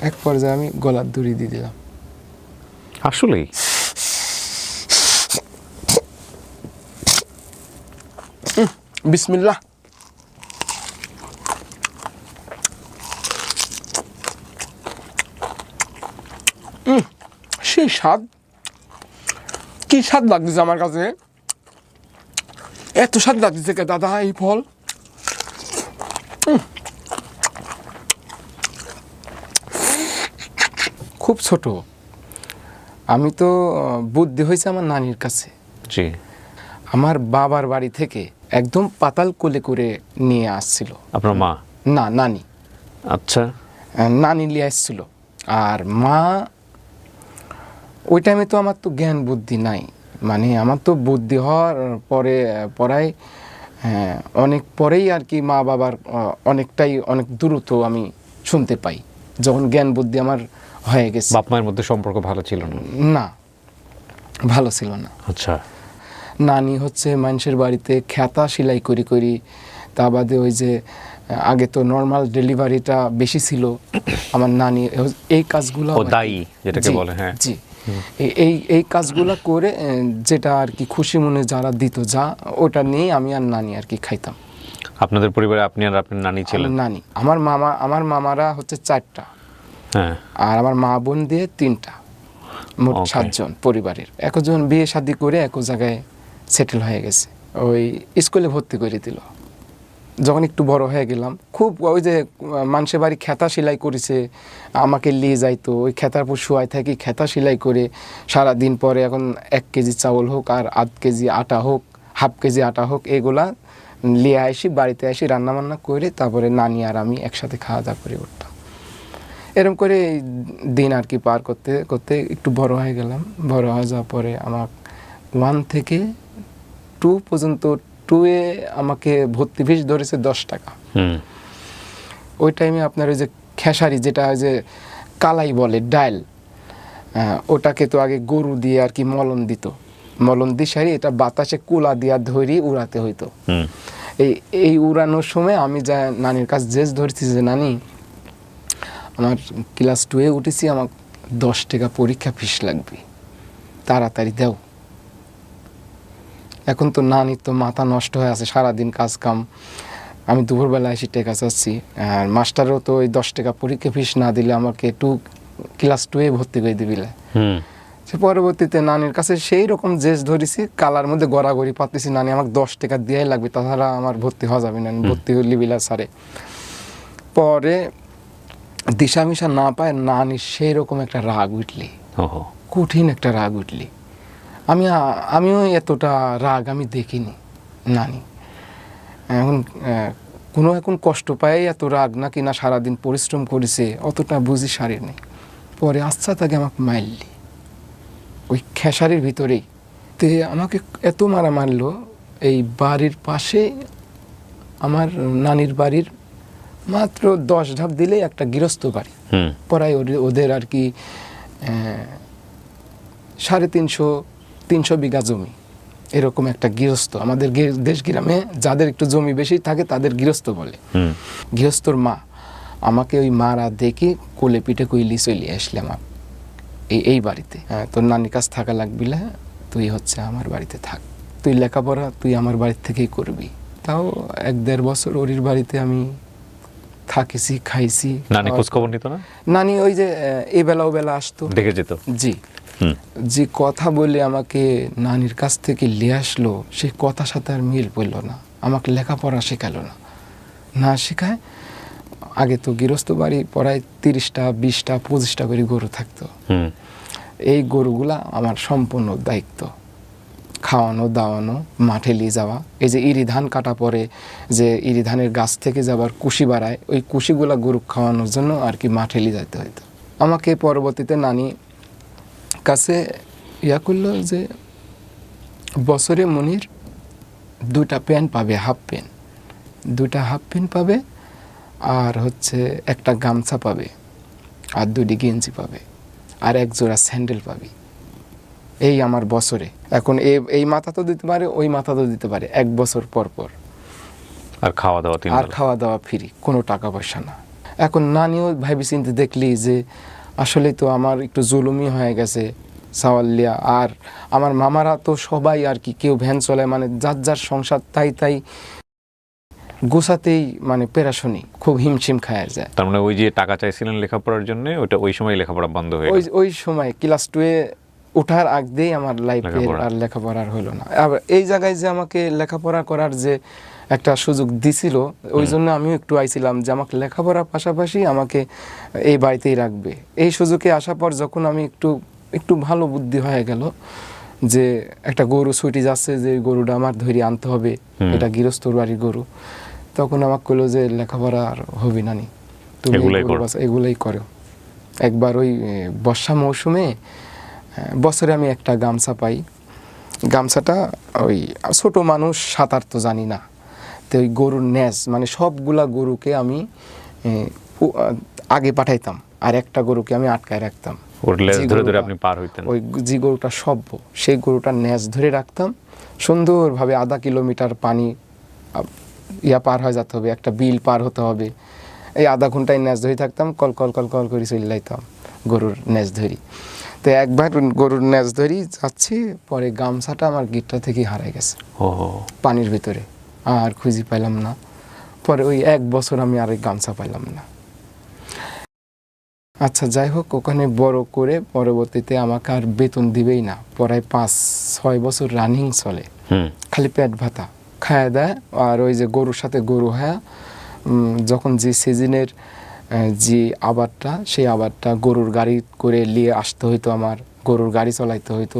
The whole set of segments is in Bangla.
এক পর্যায়ে আমি গলার দড়ি দিয়ে দিলাম। আসলেই? বিসমিল্লাহ। সেই স্বাদ, কি স্বাদ লাগতেছে আমার কাছে, এত স্বাদ লাগতেছে কে দাদা এই ফল। খুব ছোট, আমি তো বুদ্ধি হয়েছে আমার নানির কাছে। জি। আমার বাবার বাড়ি থেকে একদম পাতাল কোলে করে নিয়ে আসছিল। আপনার মা? না, নানি। আচ্ছা। নানি নিয়ে আসছিল। আর মা, ওই টাইমে তো আমার তো জ্ঞান বুদ্ধি নাই, মানে আমার তো বুদ্ধি হওয়ার পরে পড়ায় অনেক পরেই আর কি মা বাবার অনেক দ্রুত আমি শুনতে পাই, যখন জ্ঞান বুদ্ধি আমার হয়ে গেছে। বাপ মায়ের মধ্যে সম্পর্ক ভালো ছিল না? না, ভালো ছিল না। আচ্ছা। নানি হচ্ছে মানুষের বাড়িতে খেতা সেলাই করি, তা বাদে ওই যে আগে তো নর্মাল ডেলিভারিটা বেশি ছিল, আমার নানি এই কাজগুলো, ও দায়ী যেটাকে বলে। হ্যাঁ, জি। এই কাজগুলো করে যেটা আর কি খুশি মনে যারা দিত, যা ওটা নিয়ে আমি আর নানি আর কি খাইতাম। আপনাদের পরিবারে আপনি আর আপনার নানি ছিলেন? নানি, আমার মামারা হচ্ছে 4টা, হ্যাঁ। আর আমার মা বোন দিয়ে 3টা, মোট 7 জন পরিবারের। একজন বিয়ে শাদী করে এক জায়গায় সেটেল হয়ে গেছে, ওই স্কুলে ভর্তি করে দিল। যখন একটু বড় হয়ে গেলাম, খুব ওই যে মানুষের বাড়ি খেতা সেলাই করেছে, আমাকে নিয়ে যাইতো, ওই খেতার উপর শুয়াই থাকি, খেতা সেলাই করে সারা দিন পরে এখন 1 কেজি চাউল হোক আর 1/2 কেজি আটা হোক, 1/2 কেজি আটা হোক, এগুলা নিয়ে আসি, বাড়িতে আসি রান্নাবান্না করে তারপরে নানি আর আমি একসাথে খাওয়া দাওয়া করে উঠতাম। এরকম করে দিন আর কি পার করতে করতে একটু বড় হয়ে গেলাম। বড় হয়ে যাওয়ার পরে আমার 1 থেকে 2 পর্যন্ত, 2-এ আমাকে ভর্তি ফিস ধরেছে 10 টাকা। ওই টাইমে আপনার ওই যে খেসারি, যেটা ওই যে কালাই বলে, ডাল, ওটাকে তো আগে গরু দিয়ে আর কি মলন দিত, মলন দিয়ে সারি এটা বাতাসে কুলা দিয়া ধরি উড়াতে হইতো। এই উড়ানোর সময় আমি যা নানির কাছে জেস ধরছি যে নানি, আমার ক্লাস 2-এ উঠেছি, আমার 10 টাকা পরীক্ষা ফিস লাগবে, তাড়াতাড়ি দাও। এখন তো নানির তো মাথা নষ্ট হয়ে আছে, সারাদিন কাজ কাম, আমি দুপুরবেলা এসে টাকা চাচ্ছি, আর মাস্টারও তো ওই 10 টাকা পরীক্ষা ফিস না দিলে আমাকে ক্লাস 2-এ ভর্তি করে দিবিলে। সে পরবর্তীতে নানির কাছে সেই রকম জেস ধরেছি, কালার মধ্যে গড়াগড়ি পাতেছি, নানি আমাকে 10 টাকা দিয়াই লাগবে, তাছাড়া আমার ভর্তি হওয়া যাবে না, ভর্তি হলি বিলা সারে। পরে দিশা মিশা না পায় নানি সেই রকম একটা রাগ উঠলি, কঠিন একটা রাগ উঠলি। আমিও এতটা রাগ আমি দেখিনি নানি। এখন কষ্ট পায় এত রাগ নাকি না সারাদিন পরিশ্রম করেছে অতটা বুঝি সারি নেই। পরে আচ্ছা তাকে আমাকে মারলি ওই খেসারির ভিতরেই, তে আমাকে এত মারা মারলো। এই বাড়ির পাশে আমার নানির বাড়ির মাত্র 10 ধাপ দিলেই একটা গৃহস্থ বাড়ি, পড়ায় ওদের আর কি 350 বিঘা জমি, এরকম একটা গৃহস্থ। আমাদের দেশ গ্রামে যাদের একটু জমি বেশি থাকে তাদের গৃহস্থ বলে। গৃহস্থর মা আমাকে ওই মারা দেখে কোলে পিঠে কইলি চলে আসলে আমার এই বাড়িতে, তোর নানির কাছে থাকা লাগবি না, তুই হচ্ছে আমার বাড়িতে থাক, তুই লেখাপড়া তুই আমার বাড়ি থেকেই করবি। তাও 1-1.5 বছর ওরির বাড়িতে আমি থাকিছি, খাইছি। নানি খোঁজ খবর নিত না? নানি ওই যে এই বেলা ও বেলা আসতো, দেখে যেত। জি। যে কথা বলে আমাকে নানির কাছ থেকে নিয়ে আসলো, সেই কথার সাথে আর মিল পড়ল না। আমাকে লেখাপড়া শেখালো না শেখায়। আগে তো গৃহস্থ বাড়ি পড়ায় 30টা 20টা 25টা করে গরু থাকতো। এই গরুগুলা আমার সম্পূর্ণ দায়িত্ব, খাওয়ানো দাওয়ানো, মাঠে নিয়ে যাওয়া। এই যে ইরি ধান কাটা পরে যে ইরি ধানের গাছ থেকে যাবার কুশি বাড়ায়, ওই কুশিগুলা গরু খাওয়ানোর জন্য আর কি মাঠে নিয়ে যেতে হইতো। আমাকে পরবর্তীতে নানি কাছে করলো যে বছরে মনির 2টা প্যান্ট পাবে, হাফ প্যান্ট, 2টা হাফ প্যান্ট পাবে, আর হচ্ছে একটা গামছা পাবে, আর 2টি গেঞ্জি পাবে, আর 1 জোড়া স্যান্ডেল পাবি। এই আমার বছরে। এখন এই মাথা তো দিতে পারে, ওই মাথা তো দিতে পারে 1 বছর পর পর। আর খাওয়া দাওয়া ফ্রি, কোনো টাকা পয়সা না। এখন নানিও ভাবি চিন্তে দেখলি যে আসলে তো আমার একটু জুলুমি হয়ে গেছে সাওয়াল্লিয়া। আর আমার মামারা তো সবাই আর কি, কেউ ভ্যান চলায়, মানে যার যার সংসার তাই গোছাতেই মানে পেরাশনি, খুব হিমশিম খায় যায়। তার মানে ওই যে টাকা চাইছিলেন লেখাপড়ার জন্য, ওইটা ওই সময় লেখাপড়া বন্ধ হয়ে ওই গেল। ওই সময় ক্লাস 2-এ ওঠার আগ দিয়েই আমার লাইফের লেখাপড়া। আর লেখাপড়ার হলো না। আবার এই জায়গায় যে আমাকে লেখাপড়া করার যে একটা সুযোগ দিছিল, ওই জন্য আমিও একটু আইছিলাম যে আমাকে লেখাপড়ার পাশাপাশি আমাকে এই বাড়িতেই রাখবে। এই সুযোগে আসার পর যখন আমি একটু ভালো বুদ্ধি হয়ে গেল যে একটা গরু ছুটি যাচ্ছে, যে গরুটা আমার ধরে আনতে হবে, এটা গৃহস্থর বাড়ির গরু, তখন আমাকে কইলো যে লেখাপড়া আর হবে না নি, তুমি এগুলাই করো। একবার ওই বর্ষা মৌসুমে বছরে আমি একটা গামছা পাই। গামছাটা ওই ছোট মানুষ, সাঁতার তো জানি না, তো ওই গরুর ন্যাজ, মানে সবগুলা গরুকে আমি আগে পাঠাইতাম, আর একটা গরুকে আমি আটকায় রাখতাম। ওর লেজ ধরে ধরে আপনি পার হইতেন। ওই যে গরুটা সভ্য, সেই গরুটার ন্যাজ ধরে রাখতাম। সুন্দরভাবে আধা কিলোমিটার পানি পার হয়ে যেতে হবে, একটা বিল পার হতে হবে, এই আধা ঘন্টায় ন্যাজ ধরে থাকতাম, কল কল কল কল করে চলে যাইতাম গরুর ন্যাজ ধরি। তো একবার গরুর ন্যাজ ধরি যাচ্ছি, পরে গামছাটা আমার গিটটা থেকে হারাই গেছে পানির ভিতরে, আর খুঁজে পাইলাম না। পরে ওই 1 বছর আমি আর ওই গামছা পাইলাম না। আচ্ছা যাই হোক, ওখানে বড় করে পরবর্তীতে আমাকে আর বেতন দিবেই না, পড়ায় 5-6 বছর রানিং চলে, খালি পেট ভাতা খায়া দেয়। আর ওই যে গরুর সাথে গরু হ্যাঁ, যখন যে সিজনের যে আবারটা, সেই আবারটা গরুর গাড়ি করে নিয়ে আসতে হইতো, আমার গরুর গাড়ি চালাইতে হইতো।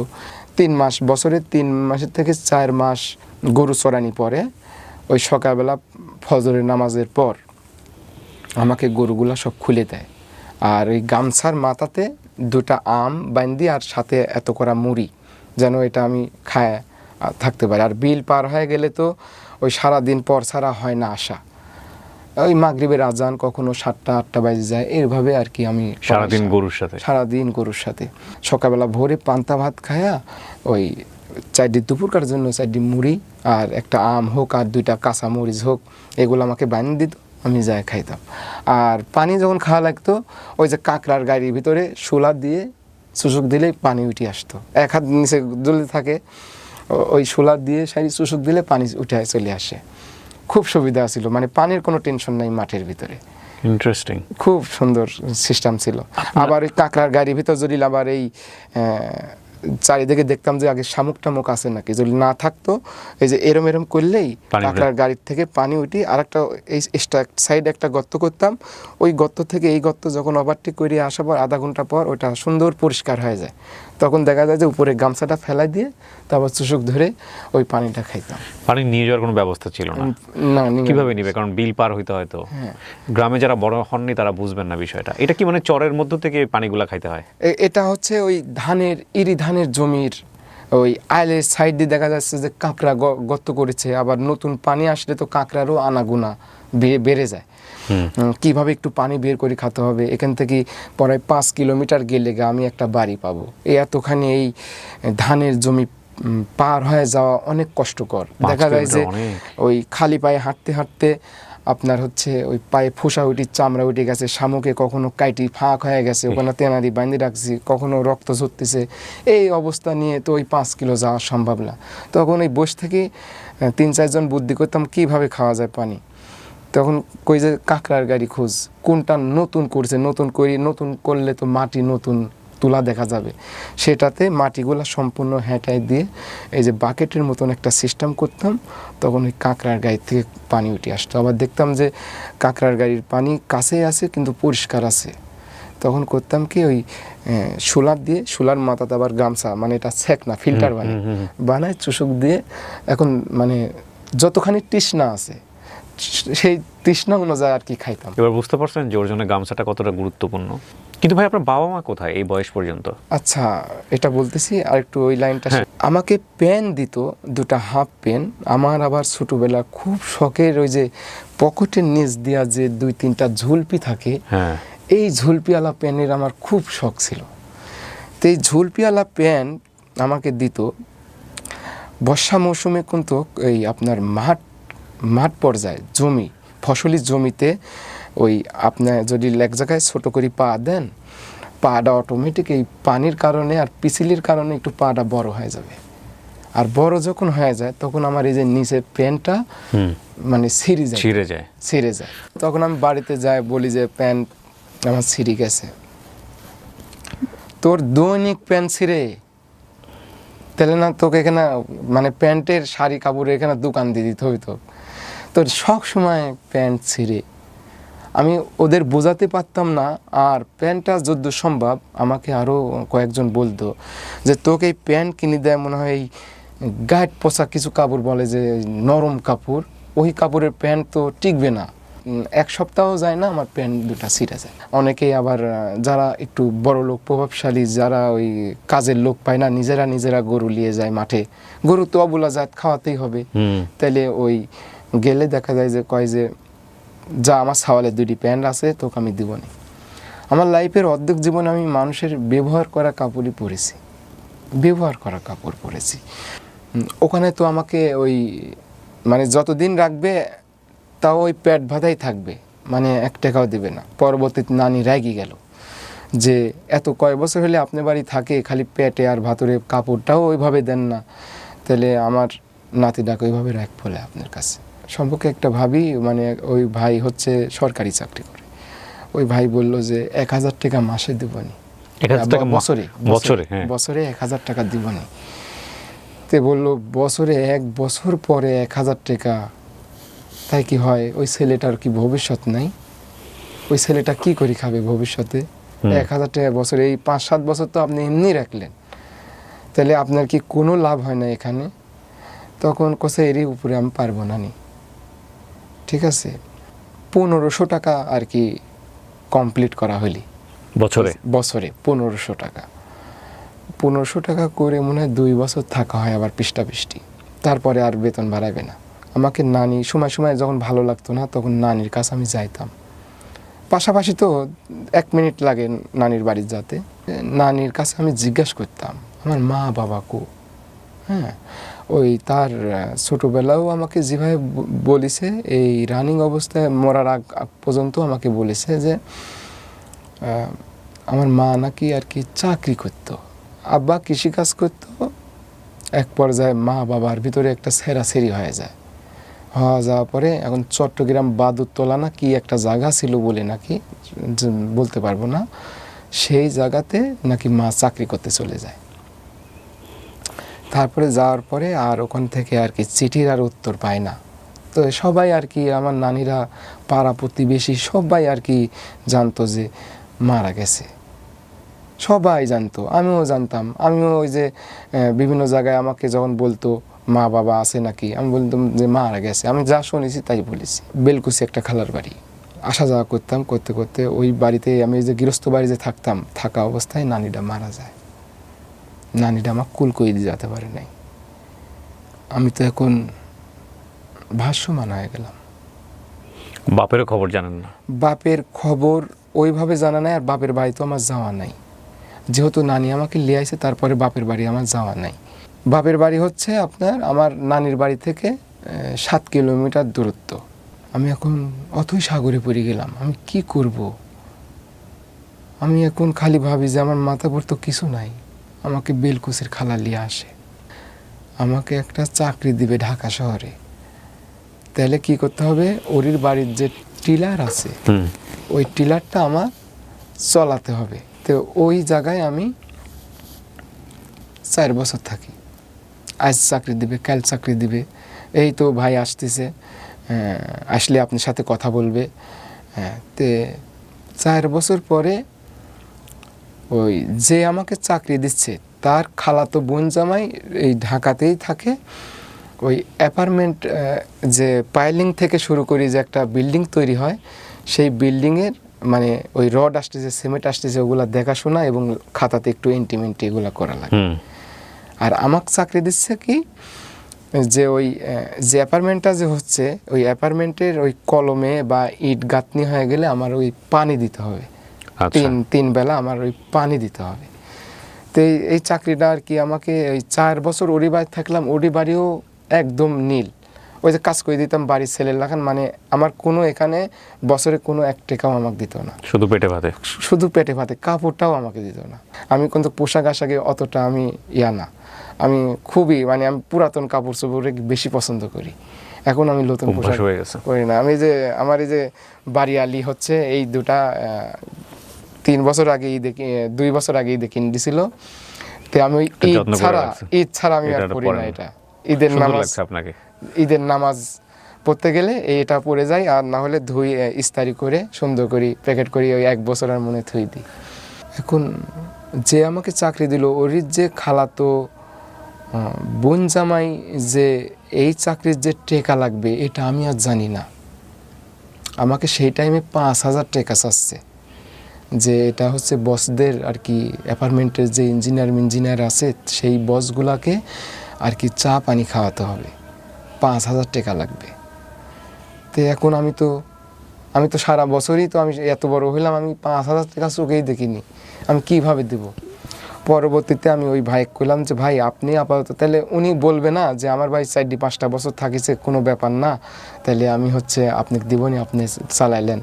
3 মাস, বছরে 3 মাসের থেকে 4 মাস গরু চড়ানি পরে, ওই সকালবেলা ফজরের নামাজের পর আমাকে গরুগুলা সব খুলে দেয়, আর ওই গামছার মাথাতে 2টা আম বান্ধি, আর সাথে এত করা মুড়ি, যেন এটা আমি খায় থাকতে পারি। আর বিল পার হয়ে গেলে তো ওই সারাদিন পর ছাড়া হয় না আসা, ওই মাগরিবের আজান কখনো 7টা-8টা বাজে যায়, এইভাবে আর কি আমি সারাদিন গরুর সাথে। সকালবেলা ভোরে পান্তা ভাত খায়া ওই 4 দুপুরকার জন্য 4 মুড়ি আর একটা আম হোক আর 2টা কাঁচা মরিচ হোক, এগুলো আমাকে বানিয়ে দিত, আমি যাই খাইতাম। আর পানি যখন খাওয়া লাগতো, ওই যে কাঁকড়ার গাড়ির ভিতরে শোলা দিয়ে চুষক দিলেই পানি উঠে আসতো, 1 হাত নিচে জ্বলে থাকে, ওই শোলা দিয়ে সারি চুষক দিলে পানি উঠে চলে আসে। খুব সুবিধা ছিল, মানে পানির কোনো টেনশন নাই মাঠের ভিতরে। ইন্টারেস্টিং, খুব সুন্দর সিস্টেম ছিল। আবার ওই কাঁকড়ার গাড়ির ভিতর যদি আবার এই চারিদিকে দেখতাম যে আগে শামুক টামুক আছে নাকি, যদি না থাকতো এই যে এরম করলেই কাঁকড়ার গাড়ির থেকে পানি উঠি, আর একটা এই সাইডে একটা গর্ত করতাম, ওই গর্ত থেকে এই গর্ত যখন ওভারটেক করে আসার পর আধা ঘন্টা পর ওটা সুন্দর পরিষ্কার হয়ে যায়, তখন দেখা যায় যে উপরে গামছাটা ফেলাই দিয়ে তারপর চুষক ধরে ওই পানিটা খাইতাম। পানি নিয়ে যাওয়ার কোনো ব্যবস্থা ছিল না, কিভাবে নিবে, কারণ বিল পার হইতে হয়তো। গ্রামে যারা বড় হননি তারা বুঝবেন না বিষয়টা। এটা কি মানে চরের মধ্য থেকে পানিগুলা খাইতে হয়? এটা হচ্ছে ওই ধানের জমির ওই আইলের সাইড দিয়ে দেখা যাচ্ছে যে কাঁকড়া গর্ত করেছে, আবার নতুন পানি আসলে তো কাঁকড়ারও আনাগুনা বেড়ে যায়। কিভাবে একটু পানি বের করে খেতে হবে, এখান থেকে প্রায় 5 কিলোমিটার গেলে আমি একটা বাড়ি পাবো, এতখানি এই ধানের জমি পার হয়ে যাওয়া অনেক কষ্টকর। দেখা যায় যে ওই খালি পায়ে হাঁটতে হাঁটতে আপনার হচ্ছে ওই পায়ে ফোসা উঠি, চামড়া উঠে গেছে, শামুকে কখনো কাইটি ফাঁক হয়ে গেছে, ওখানে তেনারি বাঁধে রাখছি, কখনো রক্ত ঝরতেছে। এই অবস্থা নিয়ে তো ওই 5 কিলো যাওয়া সম্ভব না। তখন এই বসে থেকে 3-4 জন বুদ্ধি করতাম কীভাবে খাওয়া যায় পানি। তখন কই যে কাঁকড়ার গাড়ি খোঁজ, কোনটা নতুন করছে, নতুন করলে তো মাটি নতুন তুলা দেখা যাবে, সেটাতে মাটিগুলা সম্পূর্ণ হেঁটাই দিয়ে এই যে বাকেটের মতন একটা সিস্টেম করতাম, তখন ওই কাঁকড়ার গাড়ি থেকে পানি উঠে আসতো। আবার দেখতাম যে কাঁকড়ার গাড়ির পানি কাছেই আছে কিন্তু পরিষ্কার আছে, তখন করতাম কি ওই শোলার মাথাতে আবার গামছা, মানে এটা ছ্যাক না, ফিল্টার বানায় চুষক দিয়ে, এখন মানে যতখানি তৃষ্ণা আছে সেই তৃষ্ণা অনুযায়ী আর কি খাইতাম। এবার বুঝতে পারছেন যে ওর জন্য গামছাটা কতটা গুরুত্বপূর্ণ। কিন্তু ভাই আপনার বাবা মা কোথায় এই বয়স পর্যন্ত? আচ্ছা এটা বলতেছি আর একটু ওই লাইনটা। আমাকে পেন দিত 2টা হাফ পেন। আমার আবার ছোটবেলা খুব শখের ওই যে পকেটের নিচ দিয়া যে 2-3টা ঝুলপি থাকে, এই ঝুলপিওয়ালা পেনের আমার খুব শখ ছিল। তো এই ঝুলপিওয়ালা পেন আমাকে দিত। বর্ষা মৌসুমে কিন্তু এই আপনার মাঠ পর্যায়ে জমি, ফসলি জমিতে ওই আপনি যদি এক জায়গায় ছোট করে পা দেন, পাটা অটোমেটিক এই পানির কারণে আর পিছিলির কারণে একটু পাটা বড় হয়ে যাবে। আর বড় যখন হয়ে যায় তখন আমার এই যে নিচের প্যান্টটা মানে ছিঁড়ে যায়। তখন আমি বাড়িতে যাই, বলি যে প্যান্ট আমার ছিঁড়ে গেছে। তোর দৈনিক প্যান্ট ছিঁড়ে, তাহলে না তোকে এখানে মানে প্যান্টের শাড়ি কাপড় এখানে দোকান দিয়ে দিতে হবে। তোর সব সময় প্যান্ট ছিঁড়ে। আমি ওদের বোঝাতে পারতাম না। আর প্যান্টটা যদ্দ সম্ভব আমাকে আরও কয়েকজন বলতো যে তোকে এই প্যান্ট কিনে দেয় মনে হয় এই গায়ের পোশাক কিছু কাপড় বলে যে নরম কাপড়, ওই কাপড়ের প্যান্ট তো টিকবে না, এক সপ্তাহ যায় না আমার প্যান্ট দুটা ছিঁড়ে যায়। অনেকেই আবার যারা একটু বড় লোক প্রভাবশালী, যারা ওই কাজের লোক পায় না, নিজেরা গরু নিয়ে যায় মাঠে, গরু তো অবলা জাত খাওয়াতেই হবে, তাইলে ওই গেলে দেখা যায় যে কয় যে যা আমার ছাওয়ালের 2টি প্যান্ট আছে তোকে আমি দিব না। আমার লাইফের অর্ধেক জীবনে আমি মানুষের ব্যবহার করা কাপড়ই পরেছি, ওখানে তো আমাকে ওই মানে যতদিন রাখবে তাও ওই পেট বাঁধাই থাকবে, মানে 1 টাকাও দেবে না। পরবর্তীতে নানি রেগে গেল যে এত কয় বছর হলে আপনি বাড়ি থাকে, খালি পেটে আর ভাতরে কাপড়টাও ওইভাবে দেন না, তাহলে আমার নাতিটাকে ওইভাবে রাখ বলে আপনার কাছে। সম্পর্কে একটা ভাবি, মানে ওই ভাই হচ্ছে সরকারি চাকরি করে, ওই ভাই বলল যে 1000 টাকা মাসে দেবনি, বছরে 1000 টাকা দিবনি। তে বললো বছরে 1 বছর পরে 1000 টাকা, তাই কি হয়? ওই ছেলেটার কি ভবিষ্যৎ নাই? ওই ছেলেটা কি করে খাবে ভবিষ্যতে? 1000 টাকা বছরে, এই 5-7 বছর তো আপনি এমনি রাখলেন, তাহলে আপনার কি কোনো লাভ হয় না এখানে? তখন কোসে এরই উপরে আমি পারবো না নি। ঠিক আছে, 1500 টাকা আর কি কমপ্লিট করা হলি বছরে 1500 টাকা। 1500 টাকা করে মনে হয় 2 বছর থাকা হয় আবার পৃষ্ঠা, তারপরে আর বেতন বাড়াবে না। আমাকে নানি সময় যখন ভালো লাগতো না তখন নানির কাছে আমি যাইতাম, পাশাপাশি তো 1 মিনিট লাগে নানির বাড়ি যেতে। নানির কাছে আমি জিজ্ঞাসা করতাম আমার মা বাবা কো। হ্যাঁ, ওই তার ছোটোবেলাও আমাকে যেভাবে বলেছে, এই রানিং অবস্থায় মরার আগ পর্যন্ত আমাকে বলেছে যে আমার মা নাকি আর কি চাকরি করতো, আব্বা কৃষিকাজ করতো। এক পর্যায়ে মা বাবার ভিতরে একটা ছেঁড়াছেড়ি হয়ে যায়, যাওয়ার পরে এখন চট্টগ্রাম বাদুরতলা না কি একটা জায়গা ছিল বলে নাকি, বলতে পারবো না, সেই জায়গাতে নাকি মা চাকরি করতে চলে যায়। তারপরে যাওয়ার পরে আর ওখান থেকে আর কি চিঠির আর উত্তর পায় না। তো সবাই আর কি আমার নানিরা, পাড়া প্রতিবেশী সবাই আর কি জানতো যে মারা গেছে, সবাই জানতো, আমিও জানতাম। আমিও ওই যে বিভিন্ন জায়গায় আমাকে যখন বলতো মা বাবা আছে নাকি, আমি বলতাম যে মারা গেছে, আমি যা শুনেছি তাই বলেছি। বেলকুচি একটা খালার বাড়ি, আসা যাওয়া করতাম, করতে করতে ওই বাড়িতে আমি যে গৃহস্থ বাড়ি যে থাকতাম, থাকা অবস্থায় নানিটা মারা যায়। নানিটা আমার কুল করে দিয়ে যেতে পারে নাই। আমি তো এখন ভাষ্যমান হয়ে গেলাম। বাপের খবর জানেন না? বাপের খবর ওইভাবে জানা নাই, আর বাপের বাড়ি তো আমার যাওয়া নাই, যেহেতু নানি আমাকে লিয়ে আইছে, তারপরে বাপের বাড়ি আমার যাওয়া নাই। বাপের বাড়ি হচ্ছে আপনার আমার নানির বাড়ি থেকে 7 কিলোমিটার দূরত্ব। আমি এখন অথই সাগরে পড়ে গেলাম, আমি কি করব? আমি এখন খালি ভাবি যে আমার মাথা পর তো কিছু নাই। আমাকে বেলকুচির খালা লিয়ে আসে, আমাকে একটা চাকরি দিবে ঢাকা শহরে। তাহলে কি করতে হবে, ওরির বাড়ির যে টিলার আছে ওই টিলারটা আমার চলাতে হবে। তো ওই জায়গায় আমি 4 বছর থাকি। আজ চাকরি দিবে, কাল চাকরি দিবে, এই তো ভাই আসতেছে, আসলে আপনার সাথে কথা বলবে। তে 4 বছর পরে ওই যে আমাকে চাকরি দিচ্ছে তার খালাতো বোন জামাই এই ঢাকাতেই থাকে। ওই অ্যাপার্টমেন্ট যে পাইলিং থেকে শুরু করি যে একটা বিল্ডিং তৈরি হয়, সেই বিল্ডিংয়ের মানে ওই রড আসতেছে, সিমেন্ট আসতেছে, ওগুলা দেখাশোনা এবং খাতাতে একটু এন্টিমেন্টি এগুলো করা লাগে। আর আমাকে চাকরি দিচ্ছে কি, যে ওই যে অ্যাপার্টমেন্টটা যে হচ্ছে ওই অ্যাপার্টমেন্টের ওই কলমে বা ইট গাঁথনি হয়ে গেলে আমার ওই পানি দিতে হবে, 3 বেলা আমার ওই পানি দিতে হবে। তো এই চাকরিটা আর কি আমাকে ওই 4 বছর ওরি বাড়ি থাকলাম, ওরি বাড়িও একদম নীল, ওই যে কাজ করে দিতাম বাড়ির ছেলের লাগান, মানে আমার কোনো এখানে বছরে কোনো 1 টাকাও আমাকে দিত না, শুধু পেটে ভাতে। শুধু পেটে ভাতে, কাপড়টাও আমাকে দিত না। আমি কিন্তু পোশাক আশাকে অতটা আমি না, আমি খুবই মানে আমি পুরাতন কাপড় চোপড়ে বেশি পছন্দ করি। এখন আমি নতুন পোশাক করি না। আমি যে আমার এই যে বাড়িয়ালি হচ্ছে এই দুটা 3 বছর আগে 2 বছর আগে ঈদে কিনে দিছিল। তো আমি ঈদ ছাড়া আমি আর পড়ি না। এটা ঈদের নামাজ পড়তে গেলে এটা পরে যাই, আর না হলে ধুই ইস্তারি করে সুন্দর করি প্যাকেট করি, ওই 1 বছর আর মনে থুই দিই। এখন যে আমাকে চাকরি দিল ওর যে খালাতো বোন জামাই যে এই চাকরির যে টাকা লাগবে এটা আমি আর জানি না। আমাকে সেই টাইমে 5,000 টাকা চাচ্ছে, যে এটা হচ্ছে বসদের আর কি অ্যাপার্টমেন্টের যে ইঞ্জিনিয়ার আছে সেই বসগুলাকে আর কি চা পানি খাওয়াতে হবে, 5,000 টাকা লাগবে। তো এখন আমি তো সারা বছরই তো আমি এত বড় হইলাম, আমি 5,000 টাকা চোখেই দেখিনি, আমি কিভাবে দেব। পরবর্তীতে আমি ওই ভাই কইলাম যে ভাই আপনি আপাতত, তাহলে উনি বলবে না যে আমার ভাই 4-5টা বছর থাকিছে কোনো ব্যাপার না, তাহলে আমি হচ্ছে আপনাকে দিবনি, আপনি চালাইলেন,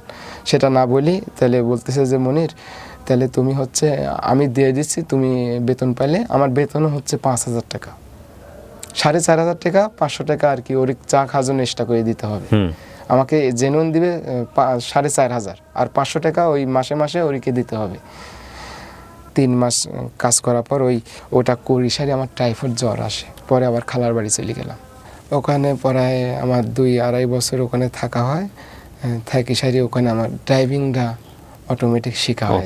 সেটা না বলি। তাহলে বলতেছে যে মনির তাহলে তুমি হচ্ছে আমি দিয়ে দিচ্ছি, তুমি বেতন পাইলে, আমার বেতনও হচ্ছে 5,000 টাকা, 4,500 টাকা 500 টাকা আর কি ওর চা খাওয়ার জন্য এক্সট্রা করে দিতে হবে। আমাকে জেনুইন দিবে 4,500, আর 500 টাকা ওই মাসে মাসে ওরিকে দিতে হবে। 3 মাস কাজ করার পর ওটা করি সারি আমার টাইফয়েড জ্বর আসে, পরে আবার খালার বাড়ি চলে গেলাম। ওখানে প্রায় আমার 2-2.5 বছর ওখানে থাকা হয়, থাকি সারি ওখানে আমার ড্রাইভিংটা অটোমেটিক শেখা হয়।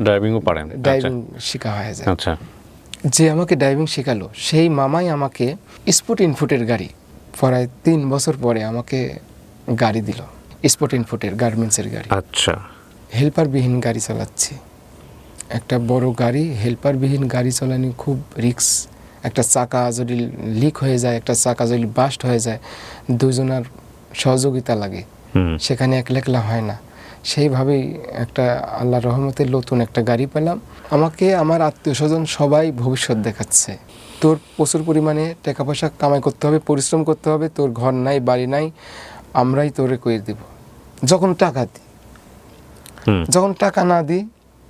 ড্রাইভিংও পারেন? ড্রাইভিং শেখা হয়ে যায়। আচ্ছা। যে আমাকে ড্রাইভিং শেখালো সেই মামাই আমাকে স্পোর্ট ইনফুটের গাড়ি প্রায় 3 বছর পরে আমাকে গাড়ি দিল, স্পোর্ট ইনফুটের গার্মেন্টসের গাড়ি। আচ্ছা। হেল্পারবিহীন গাড়ি চালাচ্ছি, একটা বড় গাড়ি, হেল্পারবিহীন গাড়ি চালানো খুব রিস্ক। একটা চাকা যদি লিক হয়ে যায়, একটা চাকা যদি বাস্ট হয়ে যায়, দুজনের সহযোগিতা লাগে, সেখানে একলা হয় না। সেইভাবেই একটা আল্লাহর রহমতে নতুন একটা গাড়ি পেলাম। আমাকে আমার আত্মীয় স্বজন সবাই ভবিষ্যৎ দেখাচ্ছে, তোর প্রচুর পরিমাণে টাকা পয়সা কামাই করতে হবে, পরিশ্রম করতে হবে, তোর ঘর নাই বাড়ি নাই, আমরাই তোরে করে দেব। যখন টাকা দিই, যখন টাকা না দিই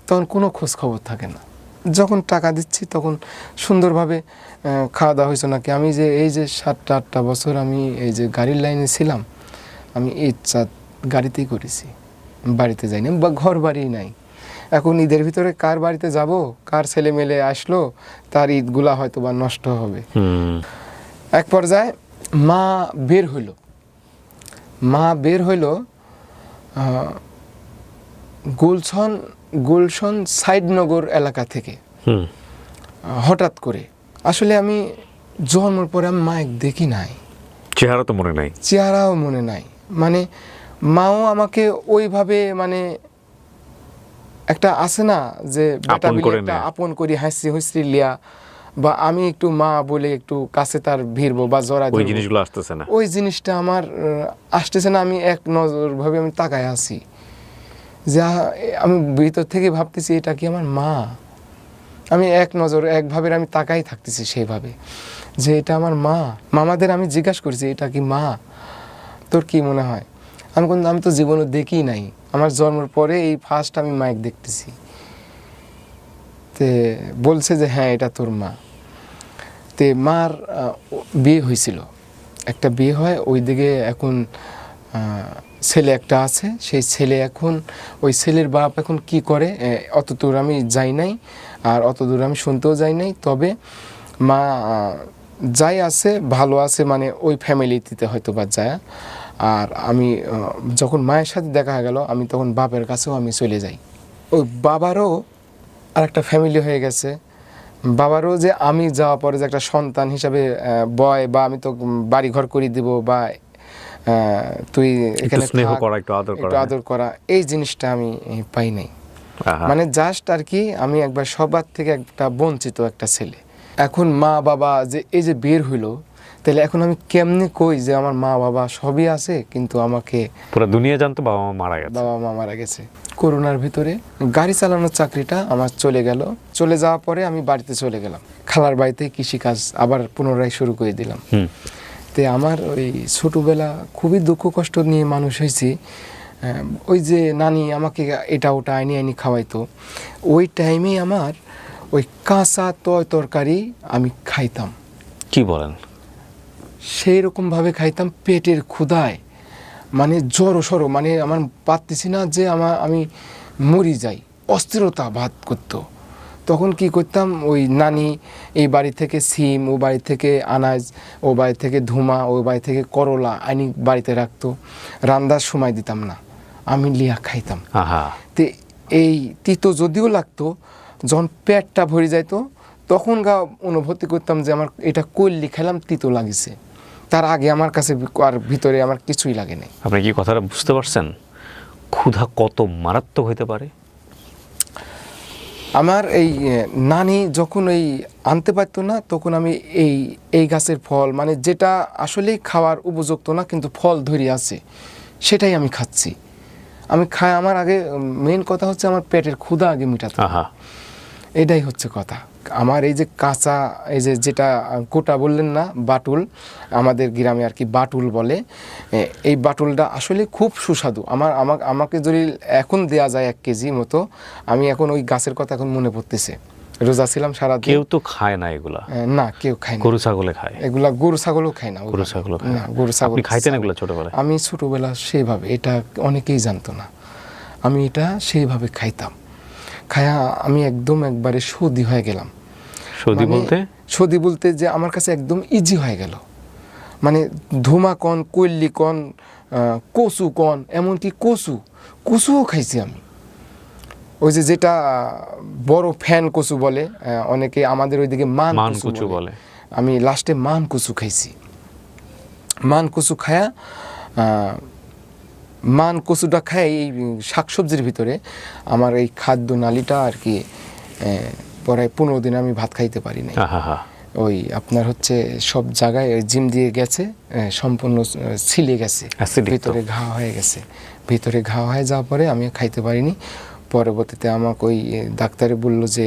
তখন কোনো খোঁজ খবর থাকে না। যখন টাকা দিচ্ছি তখন সুন্দরভাবে খাওয়া দাওয়া হয়েছে নাকি। আমি যে এই যে 7-8টা বছর আমি এই যে গাড়ির লাইনে ছিলাম, আমি ইচ্ছা গাড়িতেই করেছি, বাড়িতে যাইনি বা ঘর বাড়ি নাই। এখন ঈদের ভিতরে কার বাড়িতে যাব, কার ছেলে মেলে আসলো, তার ঈদগুলা হয়তো বা নষ্ট হবে। এক পর্যায়ে মা বের হইল গুলশন সাইডনগর এলাকা থেকে হঠাৎ করে। আসলে আমি জন্মের পরে আমি মায়ের দেখি নাই, চেহারাও মনে নাই। মানে মাও আমাকে ওইভাবে মানে একটা আছে না যে বেটা বিলে একটা আপন করি হাসি হুসরি লিয়া, বা আমি একটু মা বলে একটু কাছে তার ভিড়বো বা জড়া ধরবো, ওই জিনিসটা আমার আসতেছে না। আমি এক নজর ভাবে আমি তাকায় আছি, যা আমি ভিতর থেকে ভাবতেছি এটা কি আমার মা। আমি এক নজর একভাবে আমি তাকাই থাকতেছি সেইভাবে যে এটা আমার মা। মামাদের আমি জিজ্ঞাসা করছি এটা কি মা, তোর কি মনে হয়? আমি তো জীবনে দেখি নাই, আমার জন্মের পরে এই ফার্স্ট আমি মাইক দেখতেছি। তে বলছে যে হ্যাঁ এটা তোর মা। তে মার বিয়ে হয়েছিল, একটা বিয়ে হয়, ওইদিকে এখন ছেলে একটা আছে, সেই ছেলে এখন ওই ছেলের বাপ এখন কি করে অত দূর আমি যাই নাই, আর অত দূর আমি শুনতেও যাই নাই। তবে মা যাই আছে ভালো আছে, মানে ওই ফ্যামিলিতে হয়তো বা যায়। আর আমি যখন মায়ের সাথে দেখা গেল, আমি তখন বাপের কাছেও আমি চলে যাই। ওই বাবারও আর একটা ফ্যামিলি হয়ে গেছে, বাবারও যে আমি যাওয়ার পরে যে একটা সন্তান হিসাবে বয়, বা আমি তো বাড়ি ঘর করে দিব, বা তুই এখানে একটু আদর করা, এই জিনিসটা আমি পাই নাই। মানে জাস্ট আর কি আমি একবার সবার থেকে একটা বঞ্চিত একটা ছেলে। এখন মা বাবা যে এই যে বের হইলো, তাহলে এখন আমি কেমনে কই যে আমার মা বাবা সবই আছে, কিন্তু আমাকে পুরো দুনিয়া জানতো বাবা মা মারা গেছে। করোনার ভিতরে গাড়ি চালানোর চাকরিটা আমার চলে গেল। চলে যাওয়ার পরে আমি বাড়িতে চলে গেলাম, খালার বাড়িতে কৃষিকাজ আবার পুনরায় শুরু করে দিলাম। তে আমার ওই ছোটোবেলা খুবই দুঃখ কষ্ট নিয়ে মানুষ হয়েছি। ওই যে নানি আমাকে এটা ওটা আইনি খাওয়াইতো, ওই টাইমে আমার ওই কাঁচা তরকারি আমি খাইতাম। কি বলেন? সেই রকমভাবে খাইতাম পেটের ক্ষুধায়, মানে জড়ো সড়ো, মানে আমার পারতেছি না যে আমি মরি যাই, অস্থিরতা ভাত করতো। তখন কি করতাম, ওই নানি এই বাড়ি থেকে সিম, ও বাড়ি থেকে আনাজ, ও বাড়ি থেকে ধুমা, ও বাড়ি থেকে করলা আনি বাড়িতে রাখতো, রান্নার সময় দিতাম না, আমি লিয়া খাইতাম। তো এই তিতো যদিও লাগতো, যখন পেটটা ভরে যাইতো তখন অনুভূতি করতাম যে আমার এটা করলি খেলাম তিতো লাগিছে, তার আগে আমার কাছে আর ভিতরে আমার কিছুই লাগে নাই। আপনি কি কথাটা বুঝতে পারছেন ক্ষুধা কত মারাত্মক হইতে পারে? আমার এই নানি যখন ওই আনতে পারতো না, তখন আমি এই গাছের ফল, মানে যেটা আসলেই খাওয়ার উপযুক্ত না কিন্তু ফল ধরে আছে, সেটাই আমি খাচ্ছি। আমি খাই, আমার আগে মেইন কথা হচ্ছে আমার পেটের ক্ষুধা আগে মিটাতে, এটাই হচ্ছে কথা। আমার এই যে কাঁচা, এই যে যেটা কোটা বললেন না, বাটুল, আমাদের গ্রামে আর কি বাটুল বলে, এই বাটুলটা আসলে খুব সুস্বাদু। আমাকে যদি এখন দেয়া যায় 1 কেজি মতো, আমি এখন ওই গাছের কথা এখন মনে পড়তেছে। রোজা ছিলাম সারা দিন। কেউ তো খায় না এগুলা? না, কেউ খায় না। গরু ছাগলে খায় এগুলা, গরু ছাগলও খায় না। গরু ছাগল না, গরু ছাগল। আপনি খাইতেন এগুলা ছোটবেলায়? আমি ছোটবেলা সেইভাবে, এটা অনেকেই জানতো না, আমি এটা সেইভাবে খাইতাম। খায়া আমি একদম একবারে সর্দি হয়ে গেলাম। সর্দি বলতে যে আমার কাছে একদম ইজি হয়ে গেল, মানে ধুমা কন, কল্লি কন, কচু কন, এমনকি কচুও খাইছি আমি। ওই যে যেটা বড় ফ্যান কচু বলে অনেকে, আমাদের ওইদিকে মান কচু বলে। আমি লাস্টে মান কচু খাইছি। মান কচু খায়া, মান কচুটা খাই, এই শাকসবজির ভিতরে আমার এই খাদ্য নালীটা আর কি প্রায় 15 দিন আমি ভাত খাইতে পারি না। ওই আপনার হচ্ছে সব জায়গায় জিম দিয়ে গেছে, সম্পূর্ণ ছিলে গেছে, ভিতরে ঘা হয়ে গেছে। ভিতরে ঘা হয়ে যাওয়ার পরে আমি খাইতে পারিনি। পরবর্তীতে আমাকে ওই ডাক্তারে বলল যে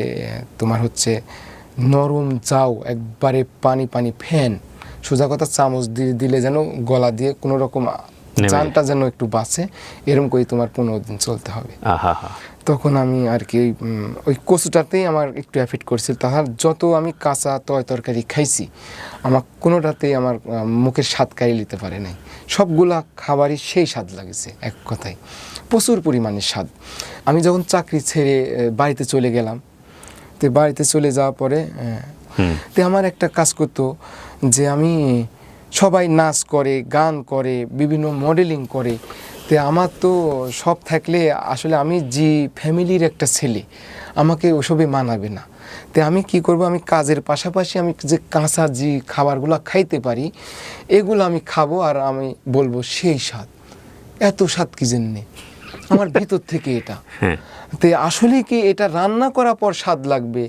তোমার হচ্ছে নরম যাও, একবারে পানি ফ্যান, সোজা কথা চামচ দিয়ে দিলে যেন গলা দিয়ে কোনো রকম জানটা যেন একটু বাঁচে, এরকম করে তোমার 15 দিন চলতে হবে। তখন আমি আর কি ওই কচুটাতেই আমার একটু এফেক্ট করছিল। তাহার যত আমি কাঁচা তরকারি খাইছি, আমার কোনোটাতেই আমার মুখের স্বাদ কাড়ি নিতে পারে নাই। সবগুলা খাবারই সেই স্বাদ লাগেছে, এক কথায় প্রচুর পরিমাণে স্বাদ। আমি যখন চাকরি ছেড়ে বাড়িতে চলে গেলাম, তো বাড়িতে চলে যাওয়ার পরে তো আমার একটা কাজ করতো যে আমি, সবাই নাচ করে, গান করে, বিভিন্ন মডেলিং করে, তো আমার তো সব থাকলে আসলে আমি যে ফ্যামিলির একটা ছেলে, আমাকে ওসবে মানাবে না। তো আমি কি করব, আমি কাজের পাশাপাশি আমি যে কাঁচা যে খাবারগুলো খাইতে পারি এগুলো আমি খাবো, আর আমি বলবো সেই স্বাদ, এত স্বাদ কি জন্যে, আমার ভিতর থেকে এটা। তো আসলে কি এটা রান্না করার পর স্বাদ লাগবে,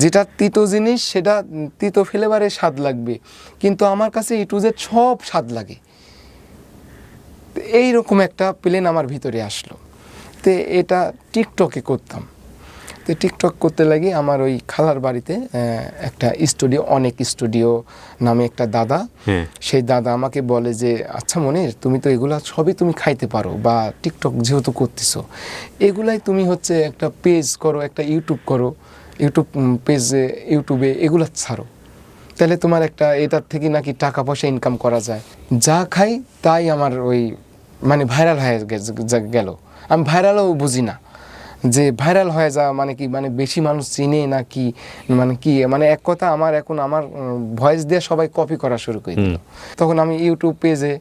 যেটা তিতো জিনিস সেটা তিতো ফ্লেভারে স্বাদ লাগবে, কিন্তু আমার কাছে A to Z সব স্বাদ লাগে। এইরকম একটা প্লেন আমার ভিতরে আসলো। তো এটা টিকটকে করতাম। তো টিকটক করতে লাগি আমার ওই খালার বাড়িতে একটা স্টুডিও, অনেক স্টুডিও নামে একটা দাদা, সেই দাদা আমাকে বলে যে আচ্ছা মনির, তুমি তো এগুলা সবই তুমি খাইতে পারো, বা টিকটক যেহেতু করতেছো, এগুলাই তুমি হচ্ছে একটা পেজ করো, একটা ইউটিউব করো, ইউটিউব পেজে, ইউটিউবে এগুলো ছাড়ো, তাহলে তোমার একটা এটার থেকে নাকি টাকা পয়সা ইনকাম করা যায়। যা খাই তাই আমার ওই মানে ভাইরাল হয়ে গেল। আমি ভাইরালও বুঝি না যে ভাইরাল হয়ে যাওয়া মানে কি, মানে বেশি মানুষ চিনে না কি, মানে কি, মানে এক কথা আমার এখন আমার ভয়েস দিয়ে সবাই কপি করা শুরু করে দিল। তখন আমি ইউটিউব পেজে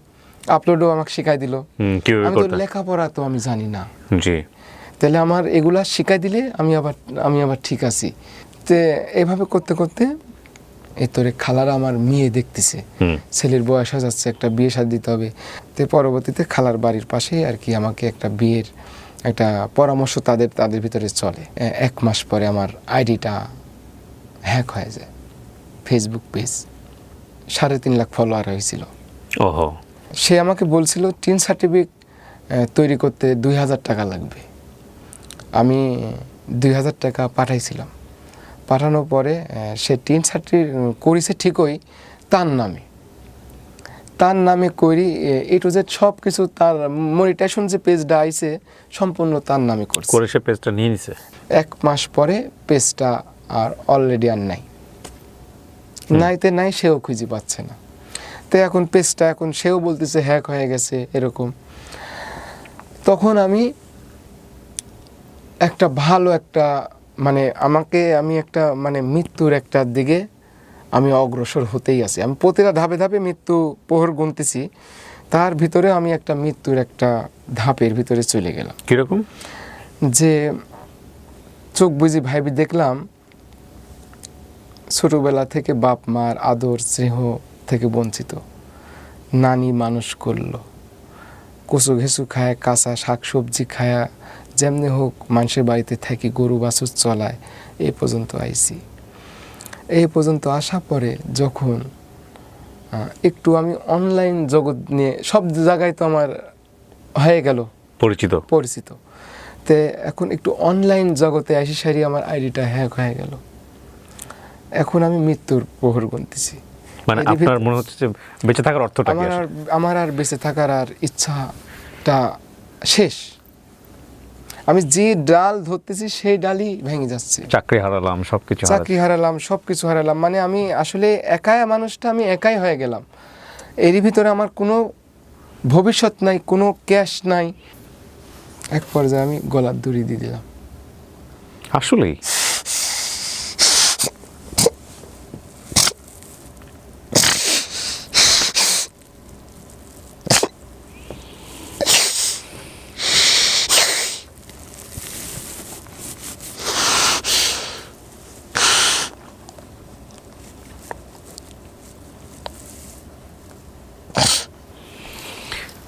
আপলোডও আমাকে শিখাই দিল। আমি তো লেখাপড়া তো আমি জানি না, তাহলে আমার এগুলা শিখাই দিলে আমি আবার ঠিক আছি। তো এভাবে করতে করতে এতরে খালারা আমার মেয়ে দেখতেছে, ছেলের বয়স হয়ে যাচ্ছে, একটা বিয়ে শাদী দিতে হবে। তো পরবর্তীতে খালার বাড়ির পাশে আর কি আমাকে একটা বিয়ের একটা পরামর্শ তাদের ভিতরে চলে। 1 মাস পরে আমার আইডিটা হ্যাক হয়ে যায়, ফেসবুক পেজ, 3.5 লাখ ফলোয়ার হয়েছিল। সে আমাকে বলছিল টিন সার্টিফিকেট তৈরি করতে 2000 টাকা লাগবে। আমি 2000 টাকা পাঠাইছিলাম। পাঠানোর পরে সে টিন সার্টিফিকেট করেছে ঠিকই তার নামে, তার নামে করি, এ টু জেড সব কিছু, তার মনিটাইজেশন যে পেজটা আইছে সম্পূর্ণ তার নামে করছে। করে সে পেজটা নিয়ে নিছে। 1 মাস পরে পেজটা আর অলরেডি আর নাই, নাইতে নাই, সেও খুঁজে পাচ্ছে না। তো এখন পেজটা এখন সেও বলতেছে হ্যাক হয়ে গেছে এরকম। তখন আমি একটা ভালো একটা মানে আমি একটা মানে মৃত্যুর একটা দিকে আমি অগ্রসর হতেই আছি। আমি প্রতিটা ধাপে ধাপে মৃত্যু প্রহর গুনতেছি, তার ভিতরে আমি একটা মৃত্যুর একটা ধাপের ভিতরে চলে গেলাম। কিরকম? যে চোখ বুঝি ভাইবি দেখলাম ছোটবেলা থেকে বাপ মার আদর স্নেহ থেকে বঞ্চিত, নানি মানুষ করলো, কচু ঘেঁচু খায়, কাঁচা শাকসবজি খায়া, যেমনি হোক মানুষের বাড়িতে থাকি, গরু বাছুর চলায়, এই পর্যন্ত আইছি। এই পর্যন্ত আসা পরে যখন একটু আমি অনলাইন জগৎ নিয়ে সব জায়গায় তো আমার হয়ে গেল পরিচিত, তে এখন একটু অনলাইন জগতে আসি সারি আমার আইডিটা হ্যাক হয়ে গেল। এখন আমি মৃত্যুর প্রহর গুনতেছি। মানে আপনার মনে হচ্ছে যে বেঁচে থাকার অর্থটা কি? আমার আর বেঁচে থাকার আর ইচ্ছাটা শেষ। আমি যে ডাল ধরতেছি সেই ডালই ভেঙে যাচ্ছে। চাকরি হারালাম, সবকিছু হারালাম। মানে আমি আসলে একাই, মানুষটা আমি একাই হয়ে গেলাম। এরই ভিতরে আমার কোনো ভবিষ্যৎ নাই, কোনো ক্যাশ নাই। এক পর্যায়ে আমি গলার দড়ি দিয়ে দিলাম। আসলেই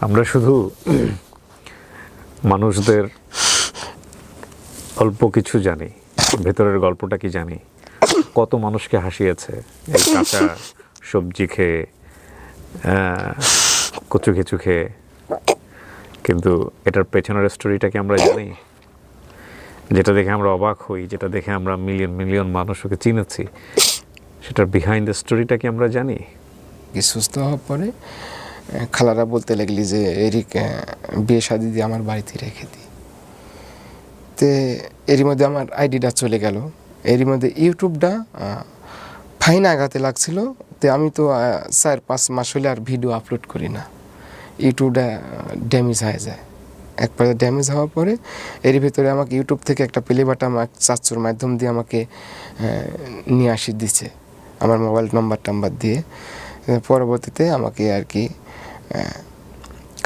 আমরা শুধু মানুষদের অল্প কিছু জানি, ভেতরের গল্পটা কি জানি। কত মানুষকে হাসিয়েছে এই কাঁচা সবজি খেয়ে, কচু ঘেঁচু খেয়ে, কিন্তু এটার পেছনের স্টোরিটা কি আমরা জানি? যেটা দেখে আমরা অবাক হই, যেটা দেখে আমরা মিলিয়ন মিলিয়ন মানুষকে চিনেছি, সেটার বিহাইন্ড দ্য স্টোরিটা কি আমরা জানি? সুস্থ হওয়ার পরে খালারা বলতে লাগলি যে এরিক বিয়ে শাদি দিয়ে আমার বাড়িতে রেখে দিই। তে এরই মধ্যে আমার আইডিটা চলে গেল। এরই মধ্যে ইউটিউবটা ফাইন আগাতে লাগছিল। তো আমি তো 4-5 মাস হলে আর ভিডিও আপলোড করি না, ইউটিউবটা ড্যামেজ হয়ে যায়। একবারে ড্যামেজ হওয়ার পরে এর ভিতরে আমাকে ইউটিউব থেকে একটা প্লে বাটন আমার চাচুর মাধ্যম দিয়ে আমাকে নিয়ে আসি দিছে, আমার মোবাইল নাম্বার দিয়ে। পরবর্তীতে আমাকে আর কি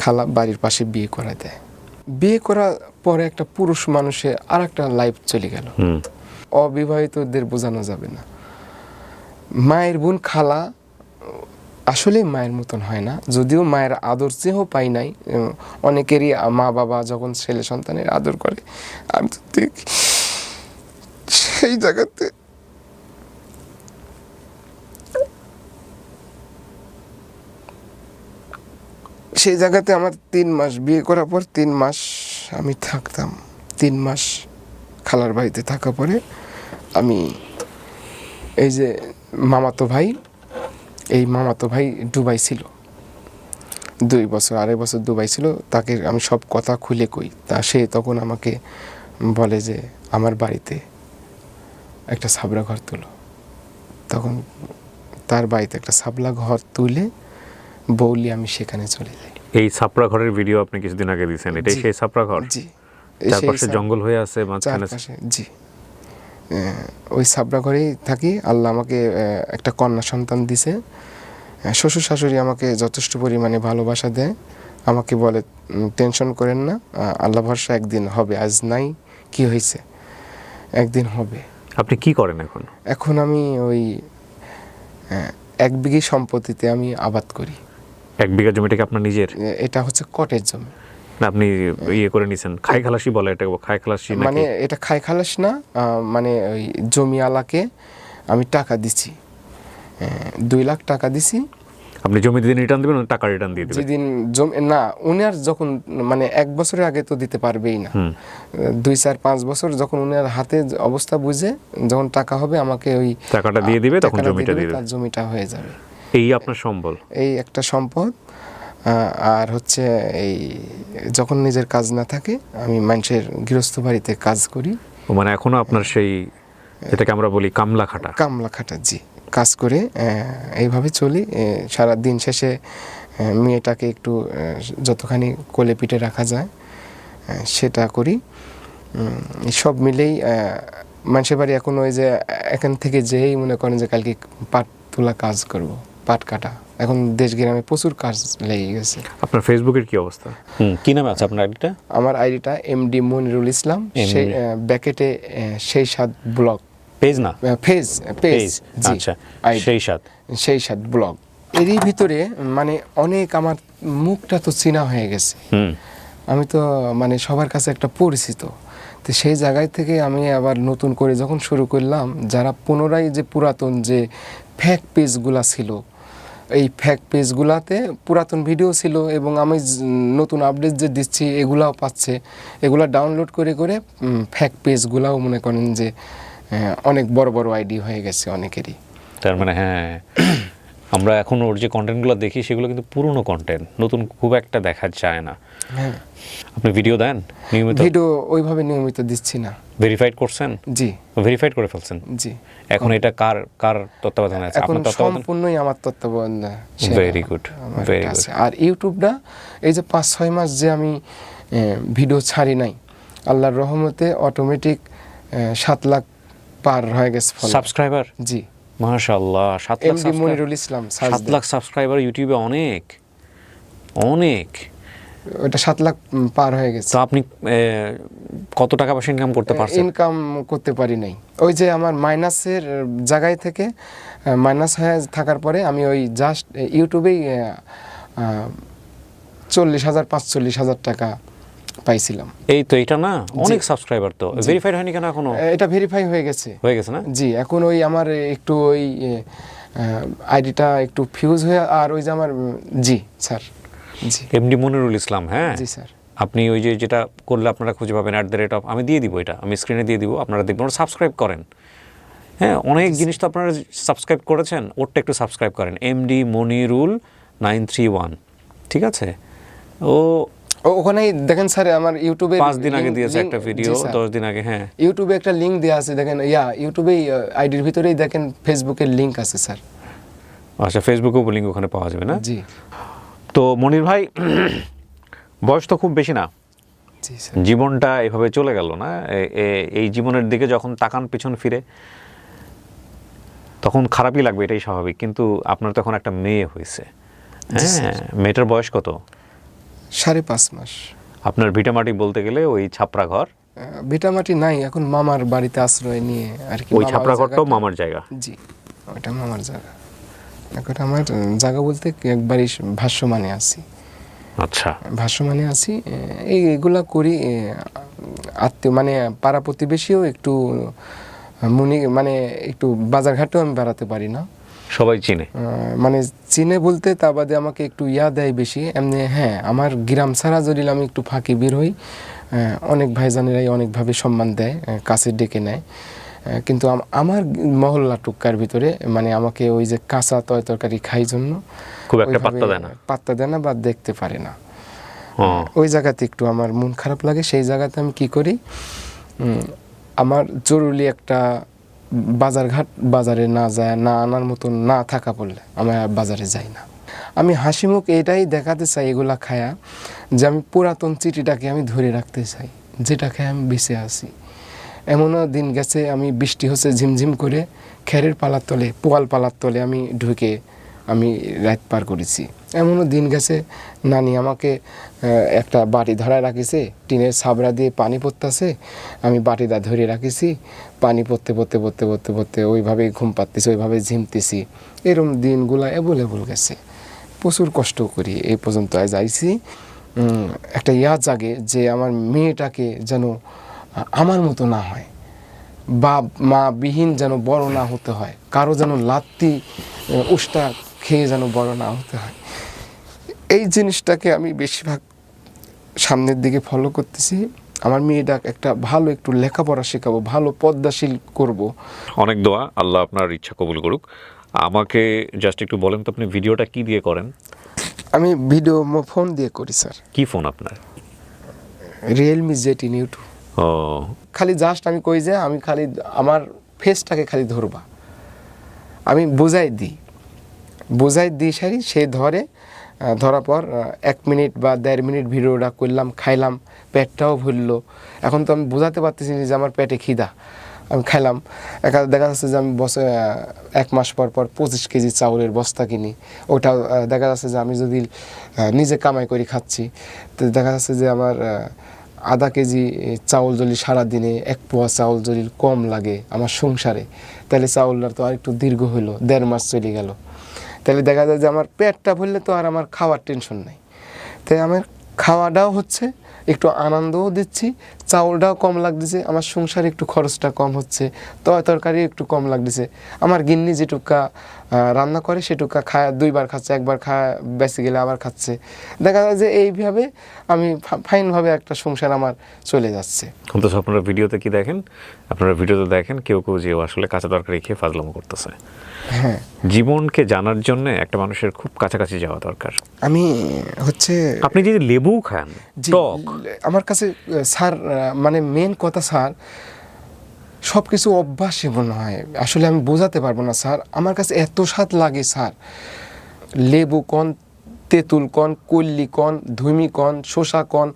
খালা বাড়ির পাশে বিয়ে করা দেয়। বিয়ে করার পরে একটা পুরুষ মানুষের আর একটা লাইফ চলে গেল। অবিবাহিতদের বোঝানো যাবে না। মায়ের বোন খালা আসলে মায়ের মতন হয় না, যদিও মায়ের আদর চেয়েও পাই নাই। অনেকেরই মা বাবা যখন ছেলে সন্তানের আদর করে, আমি তো দেখি সেই জায়গাতে আমার 3 মাস বিয়ে করার পর 3 মাস আমি থাকতাম। 3 মাস খালার বাড়িতে থাকার পরে আমি এই যে মামাতো ভাই দুবাই ছিল, 2 বছর 2.5 বছর দুবাই ছিল। তাকে আমি সব কথা খুলে কই, তা সে তখন আমাকে বলে যে আমার বাড়িতে একটা ছাবরা ঘর তুলো। তখন তার বাড়িতে একটা ছাবলা ঘর তুলে বৌলি আমি সেখানে চলে যাই। এই ছাপড়া ঘরের ভিডিও আপনি কিছুদিন আগে দিয়েছেন, এটাই সেই ছাপড়া ঘর? জি, চারপাশে জঙ্গল হয়ে আছে মাঝখানে। জি, ওই ছাপড়া ঘরেই থাকি। আল্লাহ আমাকে একটা কন্যা সন্তান দিছে। শ্বশুর শাশুড়ি আমাকে যথেষ্ট পরিমাণে ভালোবাসা দেয়। আমাকে বলে টেনশন করেন না, আল্লাহ ভরসা, একদিন হবে, আজ নাই কি হয়েছে, একদিন হবে। আপনি কি করেন এখন? এখন আমি ওই 1 বিঘি সম্পত্তিতে আমি আবাদ করি। 1 বিঘা জমিটা কি আপনার নিজের? এটা হচ্ছে কটের জমি। না, আপনি ইয়ে করে নিছেন, খাই খালাসি বলে এটা, খাই খালাসি নাকি? মানে এটা খাই খালাস না, মানে ওই জমিওয়ালাকে আমি টাকা দিছি, 2 লাখ টাকা দিছি। আপনি জমি দিন রিটার্ন দিবেন, টাকা রিটার্ন দিয়ে দিবেন? যেদিন জমি না, উনার যখন মানে 1 বছরের আগে তো দিতে পারবেই না, 2-4-5 বছর যখন উনার হাতে অবস্থা বুঝে যখন টাকা হবে আমাকে ওই টাকাটা দিয়ে দিবে, তখন জমিটা দিয়ে দিবে, তার জমিটা হয়ে যাবে। এই আপনার সম্বল? এই একটা সম্পদ। আর হচ্ছে এই যখন নিজের কাজ না থাকে আমি মানুষের গৃহস্থ বাড়িতে কাজ করি। মানে এখনো আপনার সেই যেটাকে আমরা বলি কামলা খাটা, জি, কাজ করে এইভাবে চলি। সারা দিন শেষে মেয়েটাকে একটু যতখানি কোলে পিঠে রাখা যায় সেটা করি। সব মিলেই মানুষের বাড়ি এখন ওই যে এখান থেকে যেই মনে করেন যে কালকে পাট তোলা কাজ করব, পাট কাটা, এখন দেশ গ্রামে প্রচুর কাজ লেগে গেছে। আপনার ফেসবুকের কি অবস্থা? কি নামে আছে আপনার আইডিটা? আমার আইডিটা এমডি মনিরুল ইসলাম, সেই ব্যাকেটে সেই সাত ব্লগ পেজ না পেজ। আচ্ছা, সেই সাত ব্লগ। এরই ভিতরে মানে অনেক আমার মুখটা তো চেনা হয়ে গেছে, আমি তো মানে সবার কাছে একটা পরিচিত। তো সেই জায়গায় থেকে আমি আবার নতুন করে যখন শুরু করলাম, যারা পুনরায় যে পুরাতন যে ফেক পেজগুলা ছিল, এই ফেক পেজগুলাতে পুরাতন ভিডিও ছিল এবং আমি নতুন আপডেট যে দিচ্ছি এগুলাও পাচ্ছে, এগুলা ডাউনলোড করে করে ফেক পেজগুলাও মনে করেন যে অনেক বড় বড় আইডি হয়ে গেছে অনেকেরই। তার মানে হ্যাঁ, আমরা এখন ওর যে কন্টেন্টগুলো দেখি সেগুলো কিন্তু পুরনো কন্টেন্ট, নতুন খুব একটা দেখা যায় না। হ্যাঁ, আপনি ভিডিও দেন নিয়মিত? ভিডিও ওইভাবে নিয়মিত দিচ্ছি না। ভেরিফাইড করছেন? জি, ভেরিফাইড করে ফেলছেন? জি। এখন এটা কার তত্ত্বাবধানে আছে? এখন আপনার তত্ত্বাবধানে? সম্পূর্ণই আমার তত্ত্বাবধানে। Very good, very good. আর ইউটিউবটা এই যে 5-6 মাস যে আমি ভিডিও ছাড়ি নাই, আল্লাহর রহমতে অটোমেটিক 7 লাখ পার হয়ে গেছে সাবস্ক্রাইবার। জি, মাশাআল্লাহ, 7 লাখ এমডি মনিরুল ইসলাম, 7 লাখ সাবস্ক্রাইবার ইউটিউবে অনেক অনেক। ওটা 7 লাখ পার হয়ে গেছে। তো আপনি কত টাকা পয়সা ইনকাম করতে পারছেন? ইনকাম করতে পারি নাই। ওই যে আমার মাইনাসের জায়গায় থেকে মাইনাস হয়ে থাকার পরে আমি ওই জাস্ট ইউটিউবেই 40,000-45,000 টাকা পাইছিলাম। এই তো এটা না, অনেক সাবস্ক্রাইবার তো ভেরিফাইড হয়নি কেন এখনো? এটা ভেরিফাই হয়ে গেছে না? জি, এখন ওই আমার একটু ওই আইডিটা একটু ফিউজ হয়ে, আর ওই যে আমার জি স্যার, জি এমডি মনিরুল ইসলাম। হ্যাঁ জি স্যার, আপনি ওই যে যেটা করলে আপনারা খুঁজে পাবেন @, আমি দিয়ে দিব, এটা আমি স্ক্রিনে দিয়ে দিব, আপনারা দেখবেন, সাবস্ক্রাইব করেন। হ্যাঁ, অনেক জিনিস তো আপনারা সাবস্ক্রাইব করেছেন, ওরটা একটু সাবস্ক্রাইব করেন, এমডি মনিরুল 931, ঠিক আছে? ওখানেই দেখেন স্যার আমার ইউটিউবে 5 দিন আগে দিয়েছে একটা ভিডিও, 10 দিন আগে। হ্যাঁ, ইউটিউবে একটা লিংক দেওয়া আছে, দেখেন ইউটিউবেই আইডির ভিতরেই দেখেন ফেসবুকের লিংক আছে স্যার। আচ্ছা, ফেসবুকেও লিংক ওখানে পাওয়া যাবে না? জি। তো মনির ভাই, বয়স তো খুব বেশি না, জি স্যার। জীবনটা এভাবে চলে গেল না, এই জীবনের দিকে যখন তাকান পিছন ফিরে তখন খারাপই লাগবে, এটাই স্বাভাবিক। কিন্তু আপনার তখন একটা মেয়ে হয়েছে। হ্যাঁ, মেয়েটার বয়স কত? 5.5 মাস। আপনার ভিটামাটি বলতে গেলে ওই ছাপরা ঘর? ভিটামাটি নাই, এখন মামার বাড়িতে আশ্রয় নিয়ে আর কি। ওই ছাপরা ঘরটাও মামার জায়গা? জি, ওটা মামার জায়গা। এখন আমার জায়গা বলতে একবারই ভাষ্যমানে আছি। আচ্ছা, ভাষ্যমানে আছি, এইগুলা করি। আত্মীয় মানে পাড়া প্রতিবেশীও একটু মানে একটু বাজারঘাটেও আমি বেড়াতে পারি না, সবাই চিনে। মানে চিনে বলতে তা বাদে আমাকে একটু দেয় বেশি এমনি। হ্যাঁ, আমার গ্রাম ছাড়া যদি আমি একটু ফাঁকি বের হই, অনেক ভাইজানেরাই অনেকভাবে সম্মান দেয়, কাছে ডেকে নেয়। কিন্তু আমার মহল্লা টুক্কার ভিতরে মানে আমাকে ওই যে কাঁচা তরকারি খাই জন্য খুব একটা পাত্তা দেয় না বা দেখতে পারে না। ওই জায়গাতে একটু আমার মন খারাপ লাগে। সেই জায়গাতে আমি কি করি, আমার জরুরি একটা বাজারে না যায়, না আনার মতন না থাকা পড়লে আমি বাজারে যাই না। আমি হাসি মুখ এটাই দেখাতে চাই এগুলা খায়া, যে আমি পুরাতন চিঠিটাকে আমি ধরে রাখতে চাই, যেটা খেয়ে আমি বেঁচে আছি। এমনও দিন গেছে, আমি বৃষ্টি হচ্ছে ঝিমঝিম করে, খেরের পালার তলে, পোয়াল পালার তলে আমি ঢুকে আমি রাত পার করেছি। এমনও দিন গেছে, নানি আমাকে একটা বাটি ধরায় রাখিছে, টিনের ছাবড়া দিয়ে পানি পড়তেছে, আমি বাটিটা ধরে রাখিছি, পানি পড়তে পড়তে পড়তে পড়তে পড়তে ওইভাবেই ঘুম পাচ্তেছি, ওইভাবে ঝিমতেছি। এরকম দিনগুলা অ্যাভেলেবল গেছে, প্রচুর কষ্ট করি এই পর্যন্ত যাইছি। একটা জাগে যে আমার মেয়েটাকে যেন আমার মতো না হয়, বাপ মা বিহীন যেন বড় না হতে হয়, কারো যেন লাত্তি উষ্টা খেয়ে যেন বড় না হতে হয়। এই জিনিসটাকে আমি বেশিরভাগ সামনের দিকে ফলো করতেছি। আমার মেয়েটা একটা ভালো একটু লেখাপড়া শেখাবো, ভালো পদ্মাশীল করব। অনেক দোয়া, আল্লাহ আপনার ইচ্ছা কবুল করুক। আমাকে জাস্ট একটু বলেন তো আপনি ভিডিওটা কি দিয়ে করেন? আমি ভিডিও ফোন দিয়ে করি স্যার, কি ফোন আপনার? Realme Z10 YouTube. ও খালি জাস্ট আমি কই যে আমি খালি আমার ফেসটাকে খালি ধরবা, আমি বোঝাই দিই সারি, সে ধরে, ধরার পর 1 মিনিট বা 1.5 মিনিট ভিডিওটা করলাম, খাইলাম, পেটটাও ভরলো। এখন তো আমি বোঝাতে পারতেছি না যে আমার পেটে খিদা, আমি খাইলাম। দেখা যাচ্ছে যে আমি 1 মাস পর 25 কেজি চাউলের বস্তা কিনি, ওটা দেখা যাচ্ছে যে আমি যদি নিজে কামাই করে খাচ্ছি, তো দেখা যাচ্ছে যে আমার আধা কেজি চাউল যদি সারাদিনে 1 পোয়া চাউল যদি কম লাগে আমার সংসারে, তাহলে চাউলটা তো আর একটু দীর্ঘ হলো, 1.5 মাস চলে গেল। তাহলে দেখা যায় যে আমার পেটটা ভরলে তো আর আমার খাওয়ার টেনশন নাই। তাই আমার খাওয়াটাও হচ্ছে, একটু আনন্দও দিচ্ছি, চাউলটাও কম লাগতেছে, আমার সংসারে একটু খরচটা কম হচ্ছে, তরকারি একটু কম লাগতেছে। আমার গিন্নি যেটুকা রান্না করে সেটুকা খায়, 2 বার খাচ্ছে, 1 বার খায় বেঁচে গেলে আবার খাচ্ছে। দেখা যায় যে এইভাবে আমি ফাইনভাবে একটা সংসার আমার চলে যাচ্ছে। অন্তত আপনারা ভিডিওতে কি দেখেন? আপনারা ভিডিওতে দেখেন কেউ যে আসলে কাঁচা তরকারি খেয়ে ফাজলামো করতেছে। হ্যাঁ, জীবনকে জানার জন্য একটা মানুষের খুব কাছাকাছি যাওয়া দরকার। আমি হচ্ছে আপনি যদি লেবু খান টক, আমার কাছে স্যার মানে মেন কথা স্যার, সব কিছু অভ্যাসই মনে হয়, আসলে আমি বোঝাতে পারবো না স্যার। আমার কাছে এত স্বাদ লাগে স্যার, লেবু কন, তেঁতুল কন, কল্লি কন, ধুমি কন, শসা কন,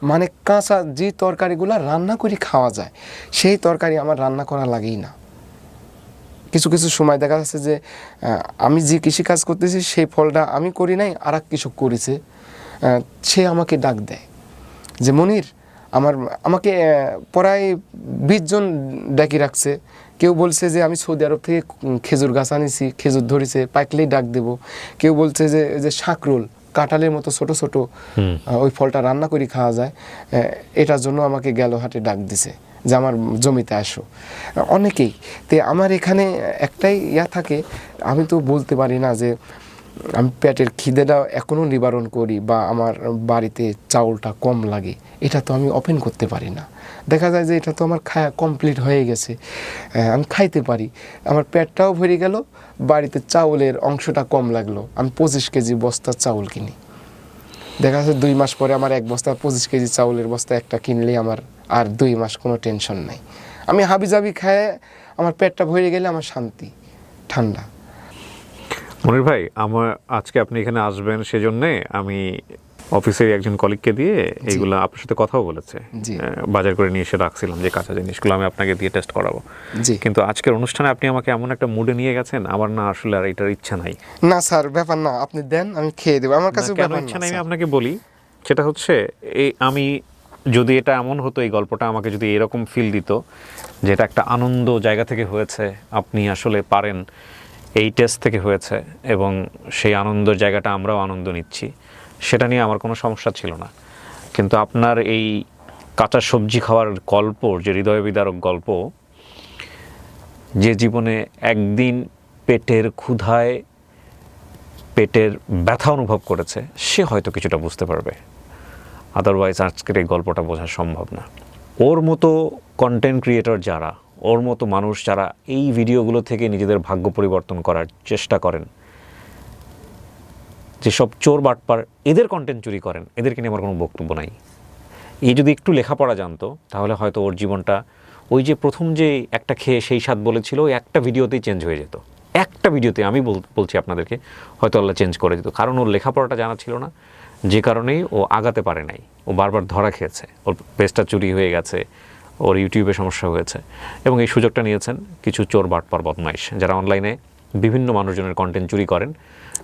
মানে কাঁচা যে তরকারিগুলো রান্না করে খাওয়া যায় সেই তরকারি আমার রান্না করা লাগেই না। কিছু কিছু সময় দেখা যাচ্ছে যে আমি যে কৃষিকাজ করতেছি সেই ফলটা আমি করি নাই, আর এক কৃষক করেছে, সে আমাকে ডাক দেয় যে মনির, আমাকে প্রায় 20 জন ডাকি রাখছে। কেউ বলছে যে আমি সৌদি আরব থেকে খেজুর গাছ আনিছি, খেজুর ধরেছে, পাকলেই ডাক দেব। কেউ বলছে যে শাকরোল, কাঁঠালের মতো ছোট ছোট ওই ফলটা রান্না করে খাওয়া যায়, এটার জন্য আমাকে গেল হাটে ডাক দিছে যে আমার জমিতে আসো। অনেকেই তে আমার এখানে একটাই থাকে, আমি তো বলতে পারি না যে আমি পেটের খিদেটা এখনও নিবারণ করি বা আমার বাড়িতে চাউলটা কম লাগে, এটা তো আমি ওপেন করতে পারি না। দেখা যায় যে এটা তো আমার খাওয়া কমপ্লিট হয়ে গেছে, আমি খাইতে পারি, আমার পেটটাও ভরে গেল, বাড়িতে চাউলের অংশটা কম লাগলো, আমি 25 কেজি বস্তা চাউল কিনি। দেখা যাচ্ছে 2 মাস পরে আমার 1 বস্তা 25 কেজি চাউলের বস্তা একটা কিনলে আমার আর 2 মাস কোনো টেনশন নাই। আমি হাবিজাবি খায় আমার পেটটা ভরে গেলে আমার শান্তি, ঠান্ডা। মনির ভাই, আমার আজকে আপনি এখানে আসবেন সেজন্যে আমি অফিসের একজন কলিগকে দিয়ে এইগুলো আপনার সাথে কথাও বলেছে, বাজার করে নিয়ে এসে রাখছিলাম যে কাঁচা জিনিসগুলো আমি আপনাকে দিয়ে টেস্ট করাবো। কিন্তু আজকের অনুষ্ঠানে আপনি আমাকে এমন একটা মুডে নিয়ে গেছেন, আমার না আসলে আর এটার ইচ্ছা নাই। না স্যার, ব্যাপার না, আপনি দেন, আমি খেয়ে দেবো, আমার কাছে ব্যাপার ইচ্ছা না। নাই আমি আপনাকে বলি, সেটা হচ্ছে আমি যদি এটা এমন হতো, এই গল্পটা আমাকে যদি এরকম ফিল দিত যে এটা একটা আনন্দ জায়গা থেকে হয়েছে, আপনি আসলে পারেন, এই টেস্ট থেকে হয়েছে এবং সেই আনন্দের জায়গাটা আমরাও আনন্দ নিচ্ছি, সেটা নিয়ে আমার কোনো সমস্যা ছিল না। কিন্তু আপনার এই কাঁচা সবজি খাওয়ার গল্প, যে হৃদয় বিদারক গল্প, যে জীবনে একদিন পেটের ক্ষুধায় পেটের ব্যথা অনুভব করেছে, সে হয়তো কিছুটা বুঝতে পারবে, আদারওয়াইজ আজকের এই গল্পটা বোঝা সম্ভব না। ওর মতো কন্টেন্ট ক্রিয়েটর যারা, ওর মতো মানুষ যারা এই ভিডিওগুলো থেকে নিজেদের ভাগ্য পরিবর্তন করার চেষ্টা করেন, যেসব চোর বাটপার এদের কন্টেন্ট চুরি করেন, এদেরকে নিয়ে আমার কোনো বক্তব্য নাই। এই যদি একটু লেখাপড়া জানতো তাহলে হয়তো ওর জীবনটা ওই যে প্রথম যে একটা খেয়ে সেই স্বাদ বলেছিল, ওই একটা ভিডিওতেই চেঞ্জ হয়ে যেত। একটা ভিডিওতে আমি বলছি আপনাদেরকে, হয়তো আল্লাহ চেঞ্জ করে দিত, কারণ ওর লেখাপড়াটা জানা ছিল না, যে কারণেই ও আগাতে পারে নাই। ও বারবার ধরা খেয়েছে, ওর পেজটা চুরি হয়ে গেছে, ওর ইউটিউবে সমস্যা হয়েছে, এবং এই সুযোগটা নিয়েছেন কিছু চোর বাটপার বদমাইশ, যারা অনলাইনে বিভিন্ন মানুষজনের কন্টেন্ট চুরি করেন,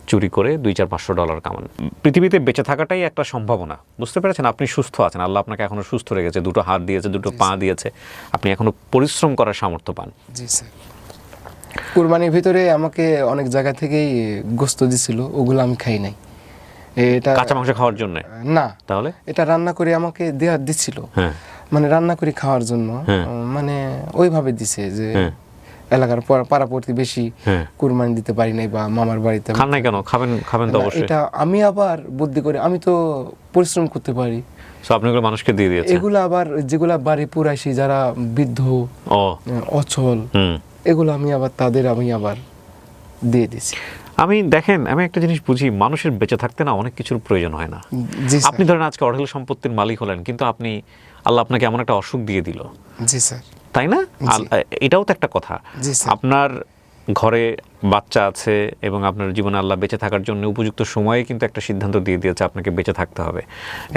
চুরি করে $200-500 কামান। পৃথিবীতে বেঁচে থাকাটাই একটা সম্ভাবনা, বুঝতে পেরেছেন? আপনি সুস্থ আছেন, আল্লাহ আপনাকে এখনও সুস্থ রেখেছে, 2 হাত দিয়েছে, 2 পা দিয়েছে, আপনি এখনও পরিশ্রম করার সামর্থ্য পান। জি স্যার। কুরবানির ভিতরে আমাকে অনেক জায়গা থেকেই গোস্ত দিছিল, ওগুলো আমি খাই নাই। এটা কাঁচা মাংস খাওয়ার জন্য না, তাহলে এটা রান্না করে আমাকে দিচ্ছিল, হ্যাঁ, মানে রান্না করে খাওয়ার জন্য, মানে ওইভাবে দিছে যে এলাকার পাড়া প্রতিবেশী কুরবানি দিতে পারি নাই বা মামার বাড়িতে। খান নাই কেন? খাবেন তো অবশ্যই। এটা আমি আবার বুদ্ধি করে, আমি তো পরিশ্রম করতে পারি, সো আপনি এগুলো মানুষকে দিয়ে দিয়েছেন। এগুলো আবার যেগুলা বাড়ি পুরাইছি, যারা বৃদ্ধ অচল, এগুলো আমি আবার দিয়ে দিছি। আমি দেখেন, আমি একটা জিনিস বুঝি, মানুষের বেঁচে থাকতে না অনেক কিছুর প্রয়োজন হয় না। জি স্যার। আপনি ধরেন আজকে অঢেল সম্পত্তির মালিক হলেন, কিন্তু আপনি আল্লাহ আপনাকে এমন একটা অসুখ দিয়ে দিল, জি স্যার। তাই না? এটাও তো একটা কথা। জি স্যার। আপনার ঘরে বাচ্চা আছে এবং আপনার জীবনে আল্লাহ বেঁচে থাকার জন্য উপযুক্ত সময়ে কিন্তু একটা সিদ্ধান্ত দিয়ে দিয়েছে আপনাকে বেঁচে থাকতে হবে,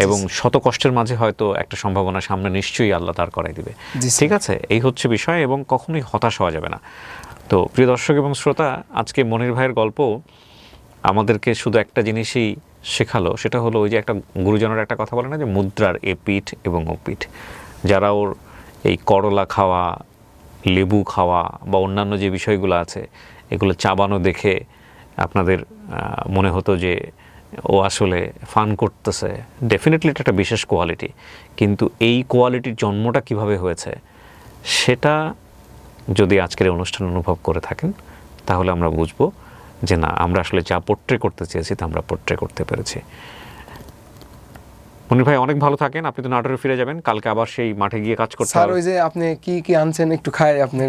এবং শত কষ্টের মাঝে হয়তো একটা সম্ভাবনা সামনে নিশ্চয়ই আল্লাহ তার করাই দিবে। জি স্যার। ঠিক আছে, এই হচ্ছে বিষয়, এবং কখনোই হতাশ হওয়া যাবে না। তো প্রিয় দর্শক এবং শ্রোতা, আজকে মনির ভাইয়ের গল্প আমাদেরকে শুধু একটা জিনিসই শেখালো, সেটা হলো ওই যে একটা গুরুজনের একটা কথা বলে না, যে মুদ্রার এ পিঠ এবং ও পিঠ। যারা ওর এই করলা খাওয়া, লেবু খাওয়া বা অন্যান্য যে বিষয়গুলো আছে এগুলো চাবানো দেখে আপনাদের মনে হতো যে ও আসলে ফান করতেছে। ডেফিনেটলি এটা একটা বিশেষ কোয়ালিটি, কিন্তু এই কোয়ালিটির জন্মটা কিভাবে হয়েছে সেটা যদি আজকের এই অনুষ্ঠান অনুভব করে থাকেন, তাহলে আমরা বুঝবো যে না, আমরা আসলে যা পোট্রে করতে চেয়েছি তা আমরা পোট্রে করতে পেরেছি। মনির ভাই অনেক ভালো থাকেন, আপনি তো নাটোরে ফিরে যাবেন, কালকে আবার সেই মাঠে গিয়ে কাজ করতে স্যার হবে। ওই যে আপনি কি কি আনছেন একটু খাই আপনার।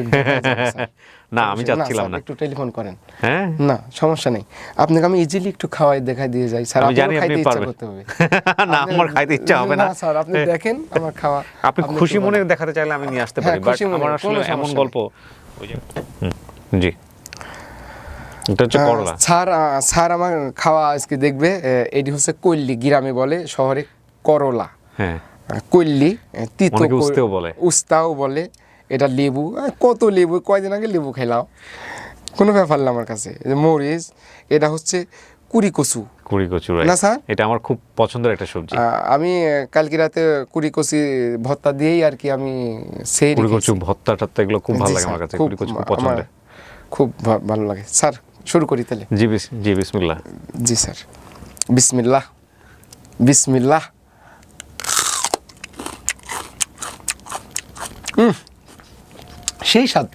না, আমি যাচ্ছিলাম না। একটু টেলিফোন করেন। হ্যাঁ, না সমস্যা নেই, আপনাকে আমি ইজিলি একটু খাওয়াই দেখাই দিয়ে যাই স্যার। আমি জানি আপনারও আপনি খাইতে ইচ্ছা পারবেন। করতে হবে। না, আমার খাইতে ইচ্ছা হবে না। স্যার আপনি দেখেন আমার খাওয়া। আপনি খুশি মনে দেখাতে চাইলে আমি নিয়ে আসতে পারি, হ্যাঁ, বাট খুশি মনে, আমার আসলে কোনো এমন সমস্যা গল্প ওই যে জি, এটা হচ্ছে করলা। স্যার আমার খাওয়া আজকে দেখবে। এটি হচ্ছে কল্লি, গ্রামে বলে, শহরে করলা। হ্যাঁ, কল্লি, তিতো অনেকে উস্তেও বলে। উস্তাও বলে। এটা লেবু, কত লেবু, কয়দিন আগে লেবু খেলাম, কোনো ব্যাপার না আমার কাছে। মরিচ, এটা হচ্ছে কুড়ি কচু। কুড়ি কচু, না স্যার, এটা আমার খুব পছন্দের একটা সবজি। আমি কালকে রাতে কুড়ি কচি ভর্তা দিয়েই আর কি আমি সেই কুড়ি কচু ভর্তা টর্তা এগুলো খুব ভালো লাগে আমার কাছে, কুড়ি কচু খুব পছন্দের। খুব ভালো লাগে স্যার। শুরু করি তাহলে। জি বিসমিল্লাহ। জি স্যার, বিসমিল্লাহ বিসমিল্লাহ। সেই স্বাদ।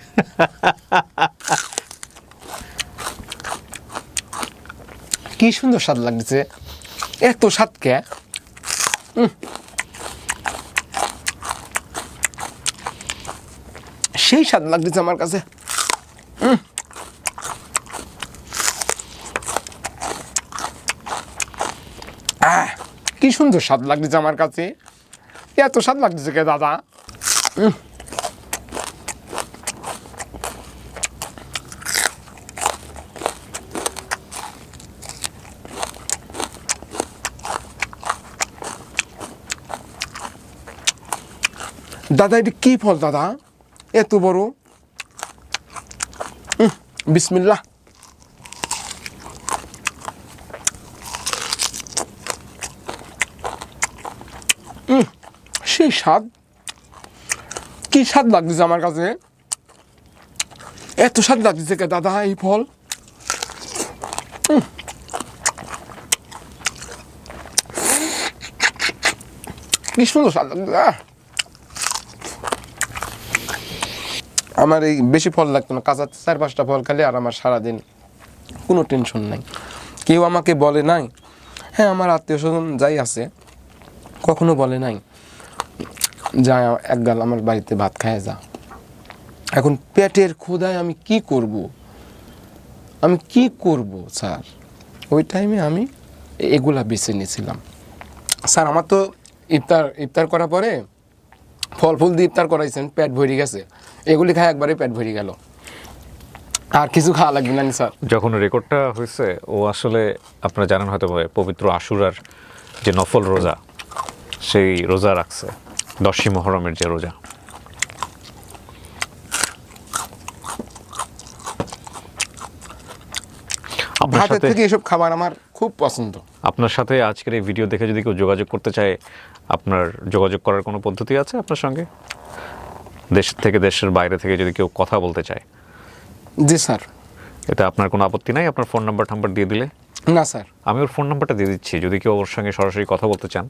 কি সুন্দর স্বাদ লাগছে, এত স্বাদ কে। সেই স্বাদ লাগতেছে আমার কাছে। কি সুন্দর স্বাদ লাগতেছে আমার কাছে, এত স্বাদ লাগতেছে কে দাদা। দাদা এটা কি ফল দাদা, এত বড়। বিসমিল্লাহ। সেই স্বাদ, কি স্বাদ লাগতেছে আমার কাছে, এত স্বাদ লাগতেছে কে দাদা এই ফল। কি সুন্দর স্বাদ লাগতেছে। আমার এই বেশি ফল লাগতো না, কাঁচা 4-5টা ফল খেলে আর আমার সারাদিন কোনো টেনশন নাই। কেউ আমাকে বলে নাই, হ্যাঁ আমার আত্মীয় স্বজন যাই আছে কখনো বলে নাই যা এক গাল আমার বাড়িতে ভাত খায় যা। এখন পেটের ক্ষুধায় আমি কি করব স্যার, ওই টাইমে আমি এগুলা বেছে নিয়েছিলাম। স্যার আমার তো ইফতার করার পরে ফল ফুল দিয়ে ইফতার করাইছেন, পেট ভরে গেছে, এগুলি খায় একবারে পেট ভরে গেল, আর কিছু খাওয়া লাগবে না স্যার। যখন রেকর্ডটা হয়েছে, ও আসলে আপনারা জানেন হয়তো পবিত্র আশুরার যে নফল রোজা, সেই রোজা রাখছে, 10ই মুহররমের যে রোজা। ভাতের থেকে এসব খাবার আমার খুব পছন্দ। আপনার সাথে আজকের এই ভিডিও দেখে যদি কেউ যোগাযোগ করতে চায়, আপনার যোগাযোগ করার কোনো পদ্ধতি আছে আপনার সঙ্গে? দেশ থেকে, দেশের বাইরে থেকে যদি কেউ কথা বলতে চায়? জি স্যার। এতে আপনার কোনো আপত্তি নাই আপনার ফোন নাম্বার দিয়ে দিলে? না স্যার, আমি ওর ফোন নাম্বারটা দিয়ে দিচ্ছি, যদি কেউ ওর সঙ্গে সরাসরি কথা বলতে চান,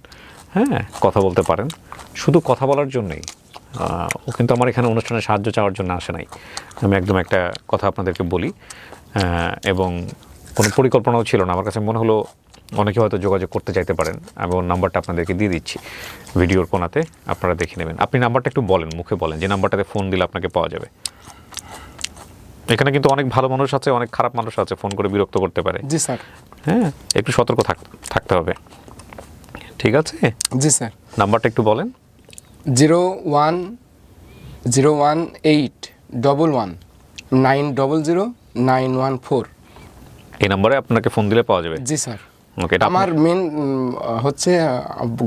হ্যাঁ কথা বলতে পারেন। শুধু কথা বলার জন্যই, ও কিন্তু আমার এখানে অনুষ্ঠানে সাহায্য চাওয়ার জন্য আসে নাই। আমি একদম একটা কথা আপনাদেরকে বলি, এবং কোনো পরিকল্পনাও ছিল না। আমার কাছে মনে হলো অনেকে হয়তো যোগাযোগ করতে চাইতে পারেন, আমি ওর নাম্বারটা আপনাদেরকে দিয়ে দিচ্ছি ভিডিওর কোনাতে, আপনারা দেখে নেবেন। আপনি নাম্বারটা একটু বলেন, মুখে বলেন যে নাম্বারটাতে ফোন দিলে আপনাকে পাওয়া যাবে। এখানে কিন্তু অনেক ভালো মানুষ আছে, অনেক খারাপ মানুষ আছে, ফোন করে বিরক্ত করতে পারে। জি স্যার। হ্যাঁ, একটু সতর্ক থাকতে হবে। ঠিক আছে, জি স্যার। নাম্বারটা একটু বলেন। 0101811900914। এই নাম্বারে আপনাকে ফোন দিলে পাওয়া যাবে। জি স্যার। ওকে, এটা আমার মেন হচ্ছে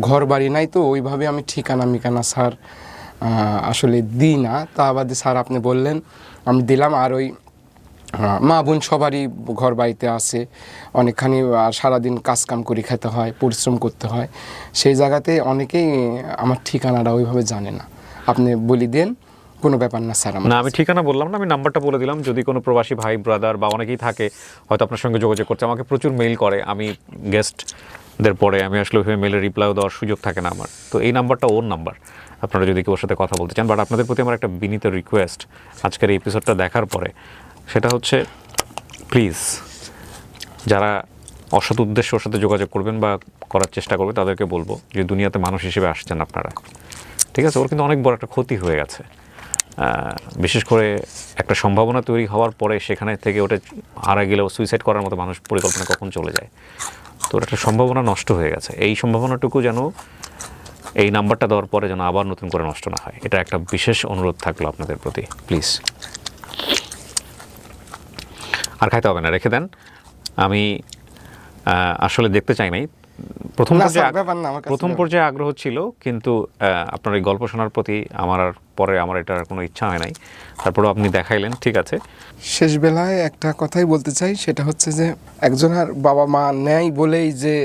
ঘর বাড়ি নাই, তো ওইভাবে আমি ঠিকানা মিকানা স্যার আসলে দিই না। তা বাদে স্যার আপনি বললেন, আমি দিলাম। আর ওই মা বোন সবারই ঘর বাড়িতে আছে, অনেকখানি সারাদিন কাজকাম করে খেতে হয়, পরিশ্রম করতে হয়, সেই জায়গাতে অনেকেই আমার ঠিকানাটা ওইভাবে জানে না। আপনি বলি দেন, কোনো ব্যাপার না স্যার। না, আমি ঠিকানা বললাম না, আমি নাম্বারটা বলে দিলাম। যদি কোনো প্রবাসী ভাই ব্রাদার বা অনেকেই থাকে হয়তো আপনার সঙ্গে যোগাযোগ করছে, আমাকে প্রচুর মেইল করে, আমি গেস্টদের পরে আমি আসলে ওইভাবে মেলের রিপ্লাইও দেওয়ার সুযোগ থাকে না আমার। তো এই নাম্বারটা ওর নাম্বার, আপনারা যদি কেউ ওর সাথে কথা বলতে চান। বাট আপনাদের প্রতি আমার একটা বিনীত রিকোয়েস্ট আজকের এই এপিসোডটা দেখার পরে, সেটা হচ্ছে প্লিজ যারা অসৎ উদ্দেশ্যে ওর সাথে যোগাযোগ করবেন বা করার চেষ্টা করবে, তাদেরকে বলবো যে দুনিয়াতে মানুষ হিসেবে আসছেন আপনারা, ঠিক আছে? ওর কিন্তু অনেক বড় একটা ক্ষতি হয়ে গেছে। বিশেষ করে একটা সম্ভাবনা তৈরি হওয়ার পরে সেখানে থেকে ওটা হারা গেলেও সুইসাইড করার মতো মানুষ পরিকল্পনা কখন চলে যায়। তো ওর একটা সম্ভাবনা নষ্ট হয়ে গেছে। এই সম্ভাবনাটুকু যেন এই নাম্বারটা দেওয়ার পরে যেন আবার নতুন করে নষ্ট না হয়, এটা একটা বিশেষ অনুরোধ থাকলো আপনাদের প্রতি, প্লিজ। আর খাইতে হবে না, রেখে দেন। আমি আসলে দেখতে চাই নাই। প্রথম পর্যায়ে আগ্রহ ছিল, কিন্তু আপনার এই গল্প শোনার প্রতি আমার আর পরে আমার এটার কোনো ইচ্ছা হয় নাই। তারপরেও আপনি দেখাইলেন, ঠিক আছে। শেষ বেলায় একটা কথাই বলতে চাই, সেটা হচ্ছে যে একজনের বাবা মা নেয় বলেই যে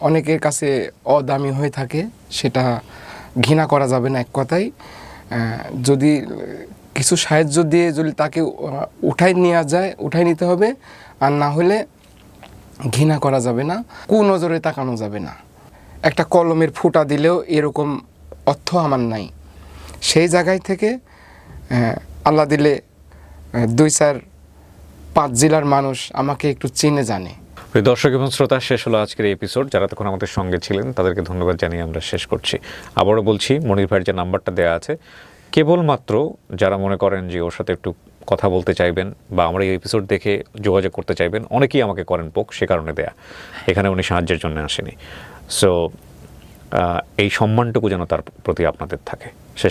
অনেকের কাছে অদামি হয়ে থাকে, সেটা ঘৃণা করা যাবে না। এক কথাই যদি কিছু সাহায্য দিয়ে যদি তাকে উঠাই নেওয়া যায়, উঠাই নিতে হবে। আর না হলে ঘৃণা করা যাবে না, কুনজরে তাকানো যাবে না। একটা কলমের ফুটা দিলেও এরকম অর্থ আমার নাই। সেই জায়গায় থেকে আল্লাহ দিলে 2-4-5 জেলার মানুষ আমাকে একটু চিনে জানে। দর্শক এবং শ্রোতা, শেষ হলো আজকের এই এপিসোড। যারা তখন আমাদের সঙ্গে ছিলেন তাদেরকে ধন্যবাদ জানিয়ে আমরা শেষ করছি। আবারও বলছি, মনির ভাইয়ের যে নাম্বারটা দেওয়া আছে, কেবলমাত্র যারা মনে করেন যে ওর সাথে একটু কথা বলতে চাইবেন বা আমরা এই এপিসোড দেখে যোগাযোগ করতে চাইবেন, অনেকেই আমাকে করেন পোক, সে কারণে দেয়া। এখানে উনি সাহায্যের জন্য আসেনি। সো এই সম্মানটুকু যেন তার প্রতি আপনাদের থাকে।